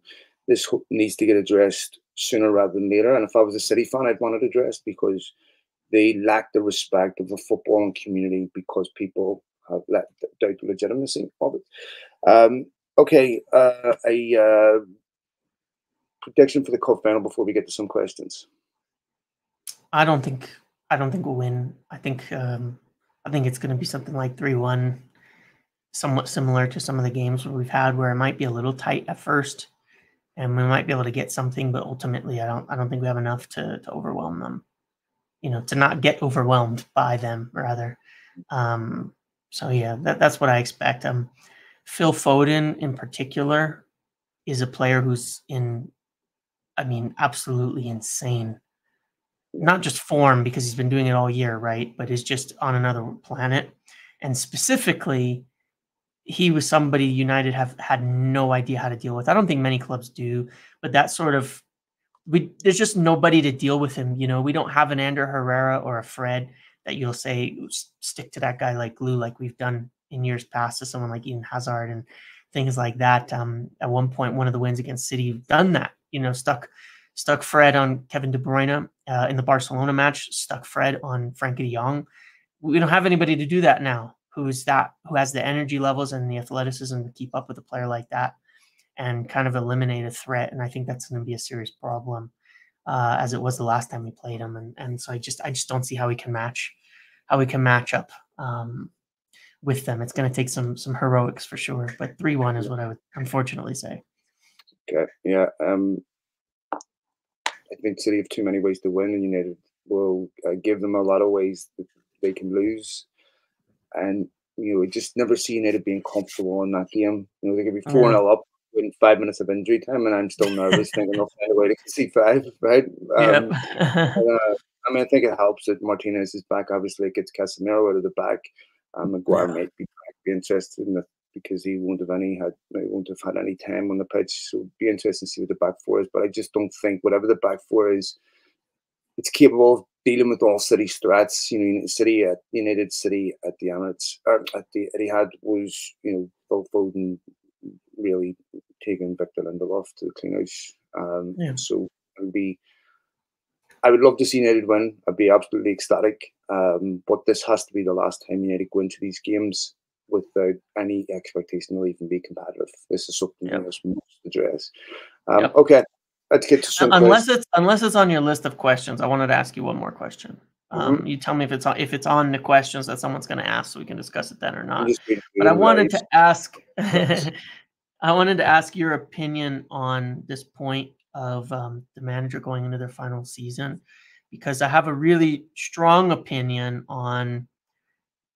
this needs to get addressed sooner rather than later. And if I was a City fan, I'd want it addressed, because they lack the respect of the footballing community because people have let doubt the legitimacy of it. Okay, a prediction for the cup final before we get to some questions. I don't think we'll win. I think it's going to be something like 3-1, somewhat similar to some of the games where we've had, where it might be a little tight at first, and we might be able to get something, but ultimately, I don't think we have enough to overwhelm them. To not get overwhelmed by them, rather. So yeah, that's what I expect. Phil Foden in particular is a player who's absolutely insane. Not just form, because he's been doing it all year, right? But is just on another planet. And specifically, he was somebody United have had no idea how to deal with. I don't think many clubs do, but that sort of there's just nobody to deal with him. We don't have an Ander Herrera or a Fred that you'll say stick to that guy like glue, like we've done in years past to someone like Eden Hazard and things like that. At one point, one of the wins against City, you've done that. Stuck Fred on Kevin De Bruyne in the Barcelona match. Stuck Fred on Frankie de Jong. We don't have anybody to do that now. Who has the energy levels and the athleticism to keep up with a player like that and kind of eliminate a threat. And I think that's going to be a serious problem, as it was the last time we played him. And so I just don't see how we can match up with them. It's going to take some heroics for sure, but 3-1 is what I would unfortunately say. Okay, yeah. I think City have too many ways to win, and United will give them a lot of ways that they can lose. And I just never see United being comfortable in that game. They could be 4-0 up in 5 minutes of injury time, and I'm still nervous thinking they'll find a way to concede 5, right? Yep. I think it helps that Martinez is back. Obviously, it gets Casemiro out of the back. Maguire might be back. Be interested in that, because he won't have had any time on the pitch. So it'd be interesting to see what the back four is. But I just don't think whatever the back four is, it's capable of dealing with all City's threats. United City at the Emirates, at the Etihad was, Phil Foden really taking Victor Lindelof to the clean out. So I would love to see United win. I'd be absolutely ecstatic. But this has to be the last time United go into these games without any expectation to even be competitive. This is something that must address. Okay. Let's get to some unless it's on your list of questions. I wanted to ask you one more question. You tell me if it's on the questions that someone's going to ask, so we can discuss it then or not. But I wanted to ask, I wanted to ask your opinion on this point of the manager going into their final season, because I have a really strong opinion on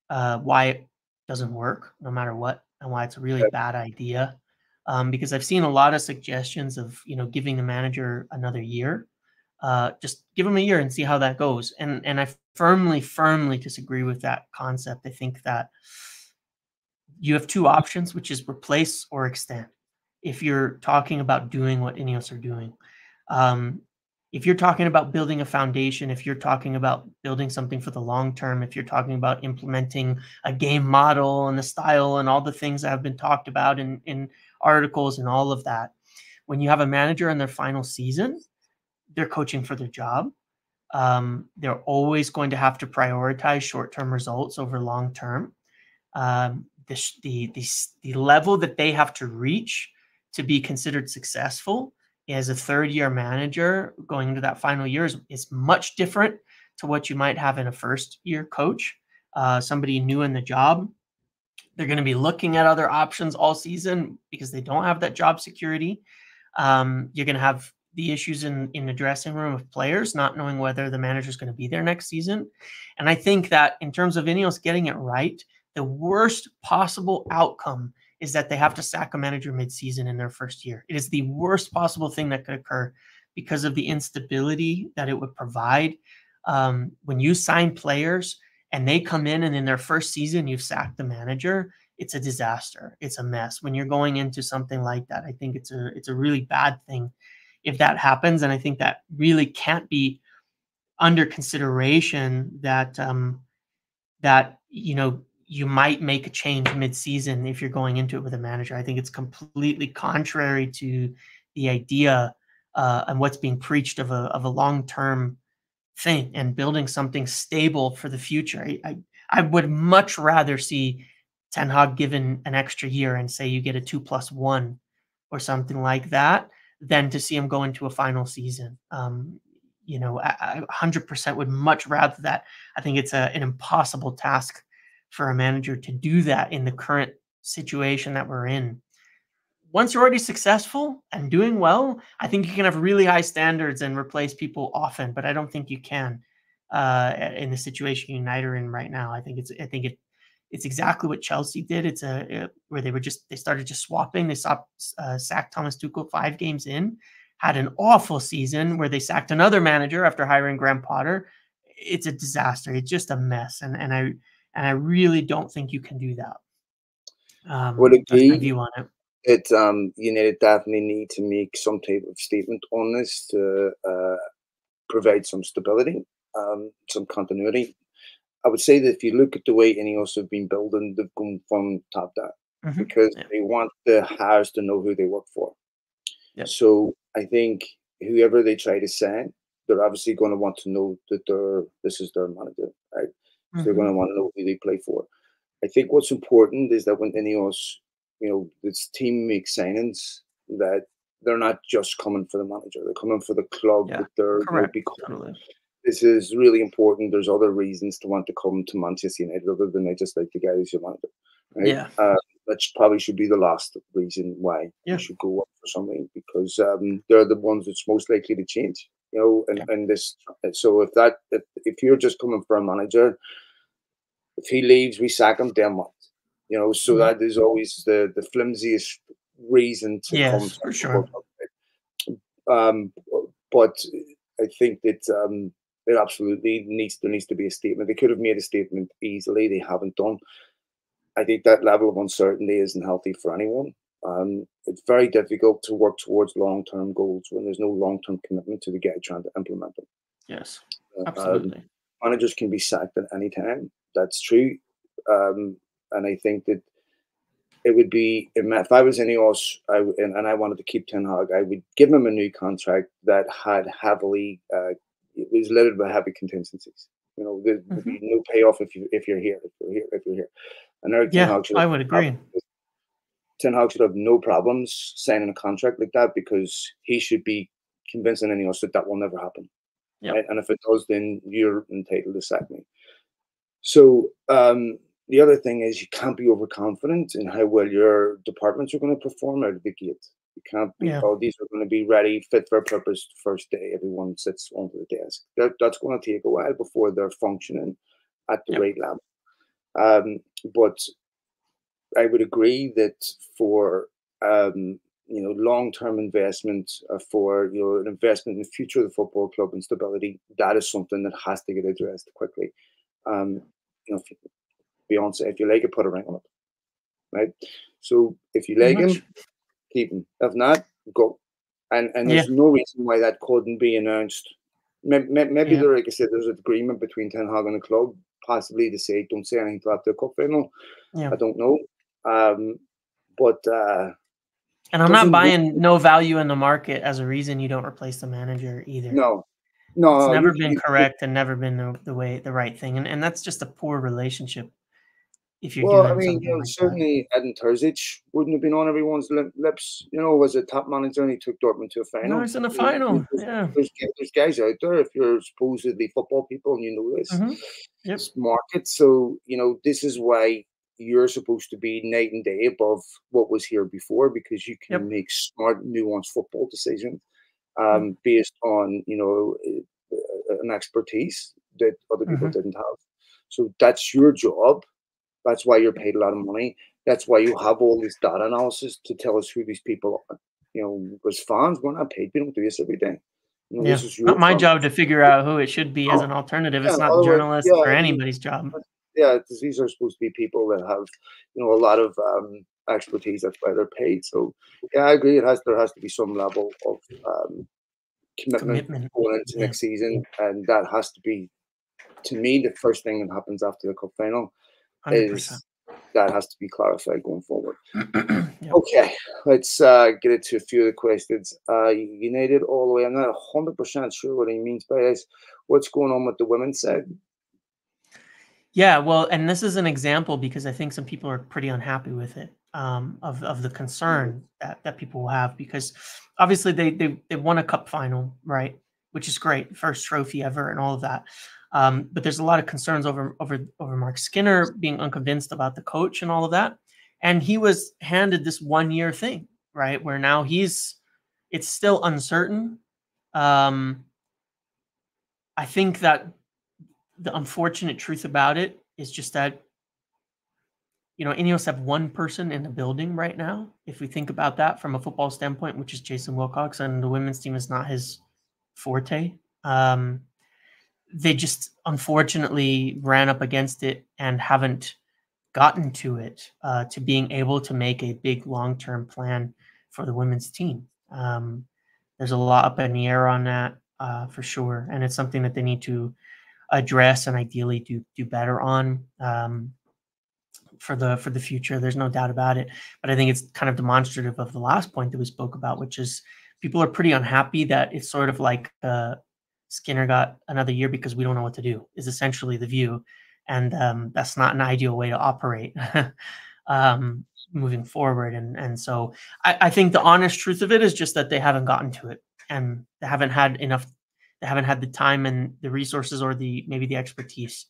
why it doesn't work no matter what, and why it's a really bad idea. Because I've seen a lot of suggestions of, giving the manager another year. Just give him a year and see how that goes. And I firmly disagree with that concept. I think that you have two options, which is replace or extend. If you're talking about doing what Ineos are doing, if you're talking about building a foundation, if you're talking about building something for the long term, if you're talking about implementing a game model and the style and all the things that have been talked about in articles and all of that, when you have a manager in their final season, they're coaching for their job. They're always going to have to prioritize short-term results over long-term. The level that they have to reach to be considered successful as a third-year manager going into that final year is much different to what you might have in a first-year coach, somebody new in the job. They're going to be looking at other options all season because they don't have that job security. You're going to have the issues in the dressing room of players not knowing whether the manager is going to be there next season. And I think that in terms of Ineos getting it right, the worst possible outcome is that they have to sack a manager mid-season in their first year. It is the worst possible thing that could occur because of the instability that it would provide. When you sign players and they come in and in their first season you've sacked the manager, it's a disaster. It's a mess. When you're going into something like that, I think it's a really bad thing if that happens, and I think that really can't be under consideration that you might make a change mid-season if you're going into it with a manager. I think it's completely contrary to the idea and what's being preached of a long-term thing and building something stable for the future. I would much rather see Ten Hag given an extra year and say you get a 2+1 or something like that than to see him go into a final season. I 100% would much rather that. I think it's an impossible task for a manager to do that in the current situation that we're in. Once you're already successful and doing well, I think you can have really high standards and replace people often, but I don't think you can in the situation United are in right now. It's exactly what Chelsea did. Where they started just swapping. They sacked Thomas Tuchel 5 games in, had an awful season where they sacked another manager after hiring Graham Potter. It's a disaster. It's just a mess, and I really don't think you can do that. Would That's my agree view on it. that United definitely need to make some type of statement on this to provide some stability, some continuity. I would say that if you look at the way Ineos have been building, they've gone from top down because Yeah. they want the hires to know who they work for. Yep. So I think whoever they try to sign, they're obviously going to want to know that this is their manager, right? So they're going to want to know who they play for. I think what's important is that when Ineos, this team makes signings, that they're not just coming for the manager; they're coming for the club Yeah. that they're Correct. becoming. Totally. This is really important. There's other reasons to want to come to Manchester United other than I just like the guy who's your manager, right? Yeah. That probably should be the last reason why you Yeah. should go up for something because they're the ones that's most likely to change. Yeah. And this. So if you're just coming for a manager, if he leaves, we sack him. Then what? So Mhm. that is always the flimsiest reason to come Yes, to a for football sure. club. Um, but I think that it absolutely there needs to be a statement. They could have made a statement easily. They haven't done. I think that level of uncertainty isn't healthy for anyone. It's very difficult to work towards long-term goals when there's no long-term commitment to the guy trying to implement them. Yes. Um, Absolutely. Managers can be sacked at any time. That's true. And I think that it would be if I was Ineos, and I wanted to keep Ten Hag, I would give him a new contract that had heavily it was littered with heavy contingencies. There would be Mhm. no payoff if you're here, if you're here. And Eric Ten Yeah, Hag should I have would no problem. agree. Ten Hag should have no problems signing a contract like that because he should be convincing Ineos that that will never happen. Right? Yep. And if it does, then you're entitled to sack me. So the other thing is you can't be overconfident in how well your departments are going to perform out of the gate. You can't be, Yeah. oh, these are going to be ready, fit for purpose first day. Everyone sits onto the desk. That's going to take a while before they're functioning at the Yep. right level. But I would agree that for long-term investment, for an investment in the future of the football club and stability, that is something that has to get addressed quickly. Um, Beyonce, if you like it, put a ring on it, right? So if you Pretty like him, much. keep him. If not, go. And Yeah. there's no reason why that couldn't be announced. Maybe Yeah. there, like I said, there's an agreement between Ten Hag and the club, possibly to say don't say anything till after the cup final. Yeah. I don't know, but And I'm not doesn't work. buying no value in the market as a reason you don't replace the manager either. No, It's no. never been correct and never been the right thing, and that's just a poor relationship if you're Well, I doing mean, something like that. certainly Edin Terzic wouldn't have been on everyone's lips, as a top manager, and he took Dortmund to a No, final. it's in the final. Yeah. There's guys out there, if you're supposedly football people and you know this, Mhm. Yep. market. So, this is why you're supposed to be night and day above what was here before because you can Yep. make smart, nuanced football decisions Yep. based on, an expertise that other people Mhm. didn't have. So that's your job. That's why you're paid a lot of money. That's why you have all this data analysis to tell us who these people are. As fans, we're not paid. We don't do this every day. Yeah, This is your not my firm. job to figure out who it should be as an alternative. Yeah, It's not otherwise, journalists yeah, or anybody's job. yeah. These are supposed to be people that have, a lot of expertise. That's why they're paid. So, yeah, I agree. There has to be some level of commitment Commitment. going into Yeah, next season, and that has to be, to me, the first thing that happens after the cup final 100%. is that has to be clarified going forward. Yep. Okay, let's get into a few of the questions. United all the way. I'm not 100% sure what he means by this. What's going on with the women's side? Yeah, well, and this is an example because I think some people are pretty unhappy with it, of the concern that people will have because obviously they won a cup final, right? Which is great, first trophy ever, and all of that. But there's a lot of concerns over Mark Skinner being unconvinced about the coach and all of that. And he was handed this 1 year thing, right? Where now it's still uncertain. Um, I think that the unfortunate truth about it is just that Ineos have one person in the building right now. If we think about that from a football standpoint, which is Jason Wilcox, and the women's team is not his forte. They just unfortunately ran up against it and haven't gotten to it, to being able to make a big long-term plan for the women's team. There's a lot up in the air on that, for sure, and it's something that they need to address and ideally do better on. For the future. There's no doubt about it. But I think it's kind of demonstrative of the last point that we spoke about, which is people are pretty unhappy that it's sort of like Skinner got another year because we don't know what to do, is essentially the view. And that's not an ideal way to operate moving forward. And so I think the honest truth of it is just that they haven't gotten to it and they haven't had the time and the resources or maybe the expertise,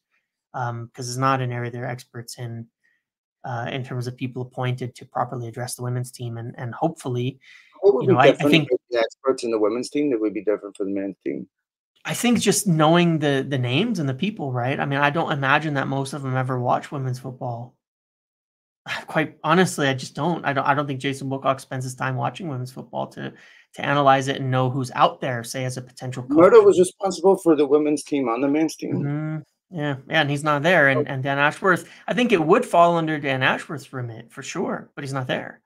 because it's not an area they're experts in terms of people appointed to properly address the women's team. And hopefully, What would be I different think about the experts in the women's team that would be different for the men's team? just knowing the names and the people, right? I mean, I don't imagine that most of them ever watch women's football. Quite honestly, I just don't. I don't think Jason Wilcox spends his time watching women's football to analyze it and know who's out there, say as a potential Murdo coach. was responsible for the women's team and the men's team. Yeah, and he's not there. And Dan Ashworth, I think it would fall under Dan Ashworth's remit for sure, but he's not there.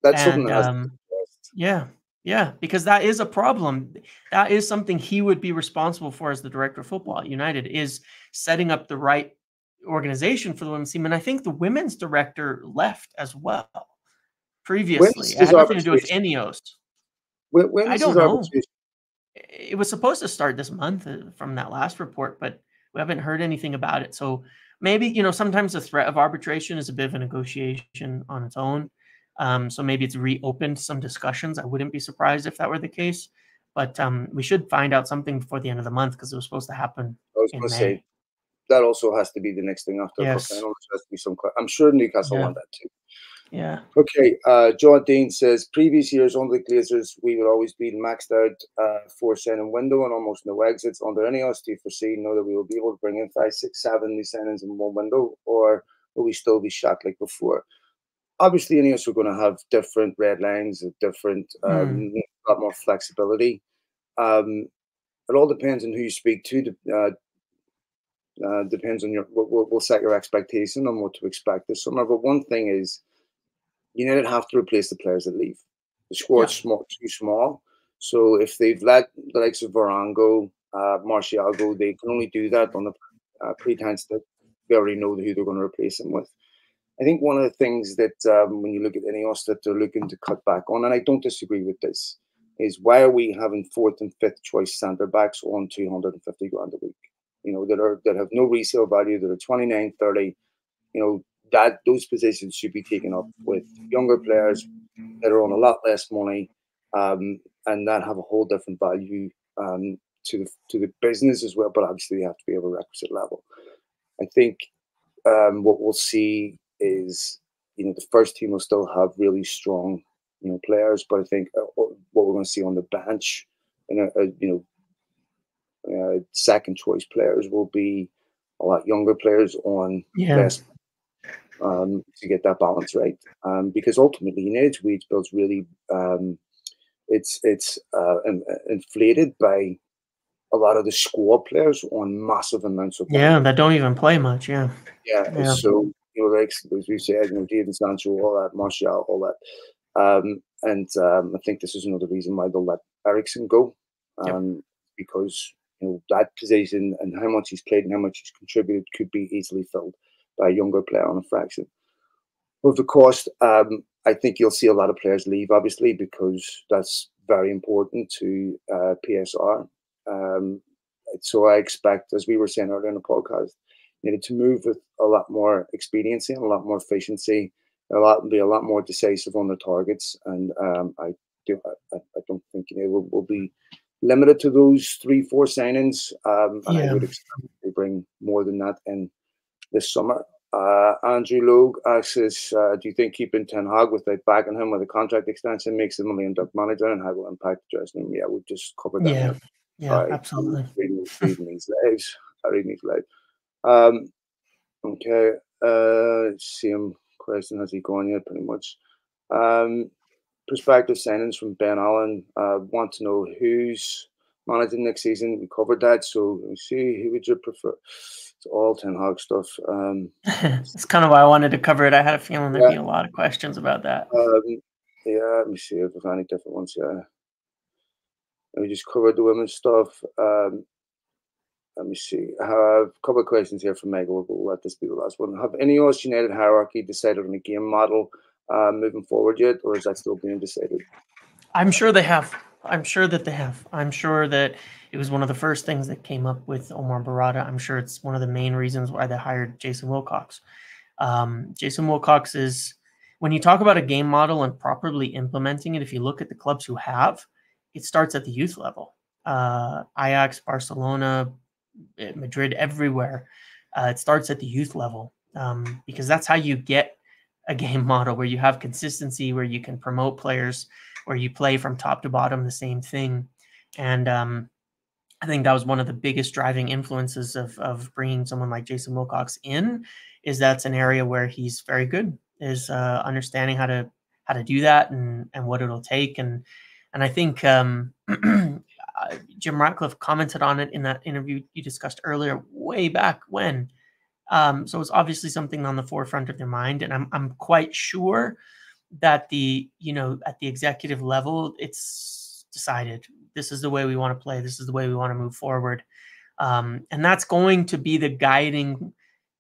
That's something And that has to be addressed. yeah, yeah, because that is a problem. That is something he would be responsible for as the director of football at United, is setting up the right organization for the women's team. And I think the women's director left as well When previously. is It his had nothing to do with arbitration? Ineos. When I is don't his know. arbitration? It was supposed to start this month, from that last report, but we haven't heard anything about it. So maybe, sometimes the threat of arbitration is a bit of a negotiation on its own. So maybe it's reopened some discussions. I wouldn't be surprised if that were the case. But we should find out something before the end of the month because it was supposed to happen I was in going to say May. that also has to be the next thing after the cup Yes. final. There has to be some. I'm sure Newcastle Yeah. want that too. Yeah. Okay, John Dean says previous years under the Glazers, we would always be maxed out, 4 signing window and almost no exits. Under any else, do you foresee know that we will be able to bring in 5, 6, 7 new signings in one window, or will we still be shot like before? Obviously, any of us are going to have different red lines, different, Mm. a lot more flexibility. It all depends on who you speak to. Depends on we'll set your expectation on what to expect this summer. But one thing is, United have to replace the players that leave. The Yeah. squad's too small. So if they've let the likes of Varane go, Martial go, they can only do that on the pretense that they already know who they're going to replace him with. I think one of the things that when you look at Ineos that they're looking to cut back on, and I don't disagree with this, is why are we having fourth and fifth choice centre backs on 250 grand a week? That have no resale value, that are 29, 30. That those positions should be taken up with younger players that are on a lot less money, and that have a whole different value, to the business as well. But obviously, they have to be of a requisite level. I think what we'll see is, the first team will still have really strong, players, but I think what we're going to see on the bench, and second choice players will be a lot younger players on Yeah. less. to get that balance right. Because ultimately, United's wage bill's really inflated by a lot of the squad players on massive amounts of money. Yeah, that don't even play much. Yeah. Yeah, Yeah. so like as we said, Jadon Sancho, all that, Martial, all that. I think this is another reason why they'll let Eriksen go, Yep. because that position and how much he's played and how much he's contributed could be easily filled by a younger player on a fraction of the cost. I think you'll see a lot of players leave, obviously, because that's very important to PSR. Um, so I expect, as we were saying earlier in the podcast, needed to move with a lot more expediency and a lot more efficiency, be a lot more decisive on the targets. And I don't think we'll be limited to those 3-4 signings. And I Yeah. would expect to bring more than that in this summer. Andrew Logue asks, do you think keeping Ten Hag without backing him with a contract extension makes him a million duck manager, and how will it impact the dressing room? Yeah, we've just covered that. Yeah. Here. Yeah. Sorry, I'm Absolutely. reading these lives. I read these lives. Okay. Same question. Has he gone yet? Pretty much. Prospective signings from Ben Allen. Want to know who's managing next season. We covered that. So let me see. Who would you prefer? It's all Ten Hag stuff. That's kind of why I wanted to cover it. I had a feeling there'd Yeah. be a lot of questions about that. Yeah. Let me see if there's any different ones. Yeah. We just covered the women's stuff. Let me see. I have a couple of questions here from Meg. We'll let this be the last one. Have any of us United hierarchy decided on a game model moving forward yet, or is that still being decided? I'm sure they have. I'm sure that they have. I'm sure that it was one of the first things that came up with Omar Barada. I'm sure it's one of the main reasons why they hired Jason Wilcox. Jason Wilcox is, when you talk about a game model and properly implementing it, if you look at the clubs who have, it starts at the youth level. Ajax, Barcelona, Madrid, everywhere. It starts at the youth level because that's how you get a game model where you have consistency, where you can promote players, where you play from top to bottom the same thing. And I think that was one of the biggest driving influences of bringing someone like Jason Wilcox in, is that's an area where he's very good, is understanding how to do that and what it'll take. And I think Jim Ratcliffe commented on it in that interview you discussed earlier, way back when. So it's obviously something on the forefront of their mind, and I'm quite sure that at the executive level, it's decided this is the way we want to play, this is the way we want to move forward, and that's going to be the guiding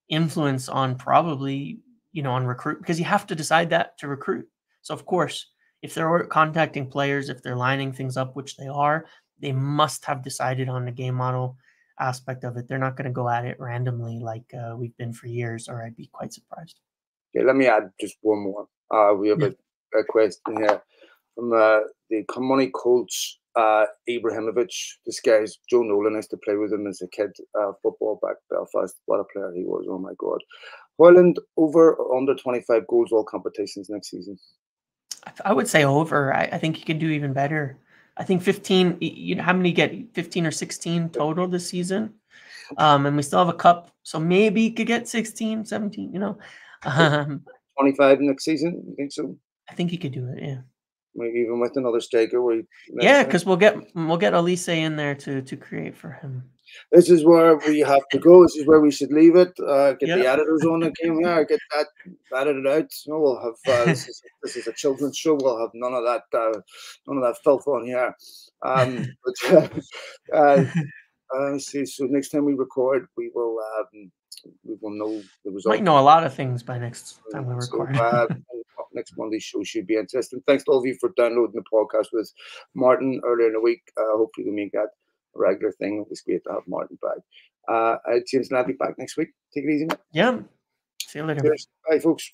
influence on probably on recruit, because you have to decide that to recruit. So of course, if they're contacting players, if they're lining things up, which they are, they must have decided on the game model aspect of it. They're not going to go at it randomly like we've been for years, or I'd be quite surprised. Okay, let me add just one more. We have Yeah. a question here from the Money coach, Ibrahimovic. This guy's Joe Nolan used to play with him as a kid, football back Belfast. What a player he was! Oh my God. Ireland over or under 25 goals all competitions next season. I would say over. I think he can do even better. I think 15. How many get 15 or 16 total this season? And we still have a cup, so maybe he could get 16, 17. 25 next season? You think so? I think he could do it. Yeah. Maybe even with another striker. Yeah, because we'll get Elise in there to create for him. This is where we have to go. This is where we should leave it. Get the Yep. editors on the game here. Get that edited out. No, we'll have this is a children's show. We'll have none of that filth on here. See. So next time we record, we will know the result. Might know a lot of things by next time we So record. next Monday's show should be interesting. Thanks to all of you for downloading the podcast with Martin earlier in the week. Hopefully we make that a regular thing. It's great to have Martin back. James and I'll be back next week. Take it easy, man. Yeah. See you later. Cheers. Bye, folks.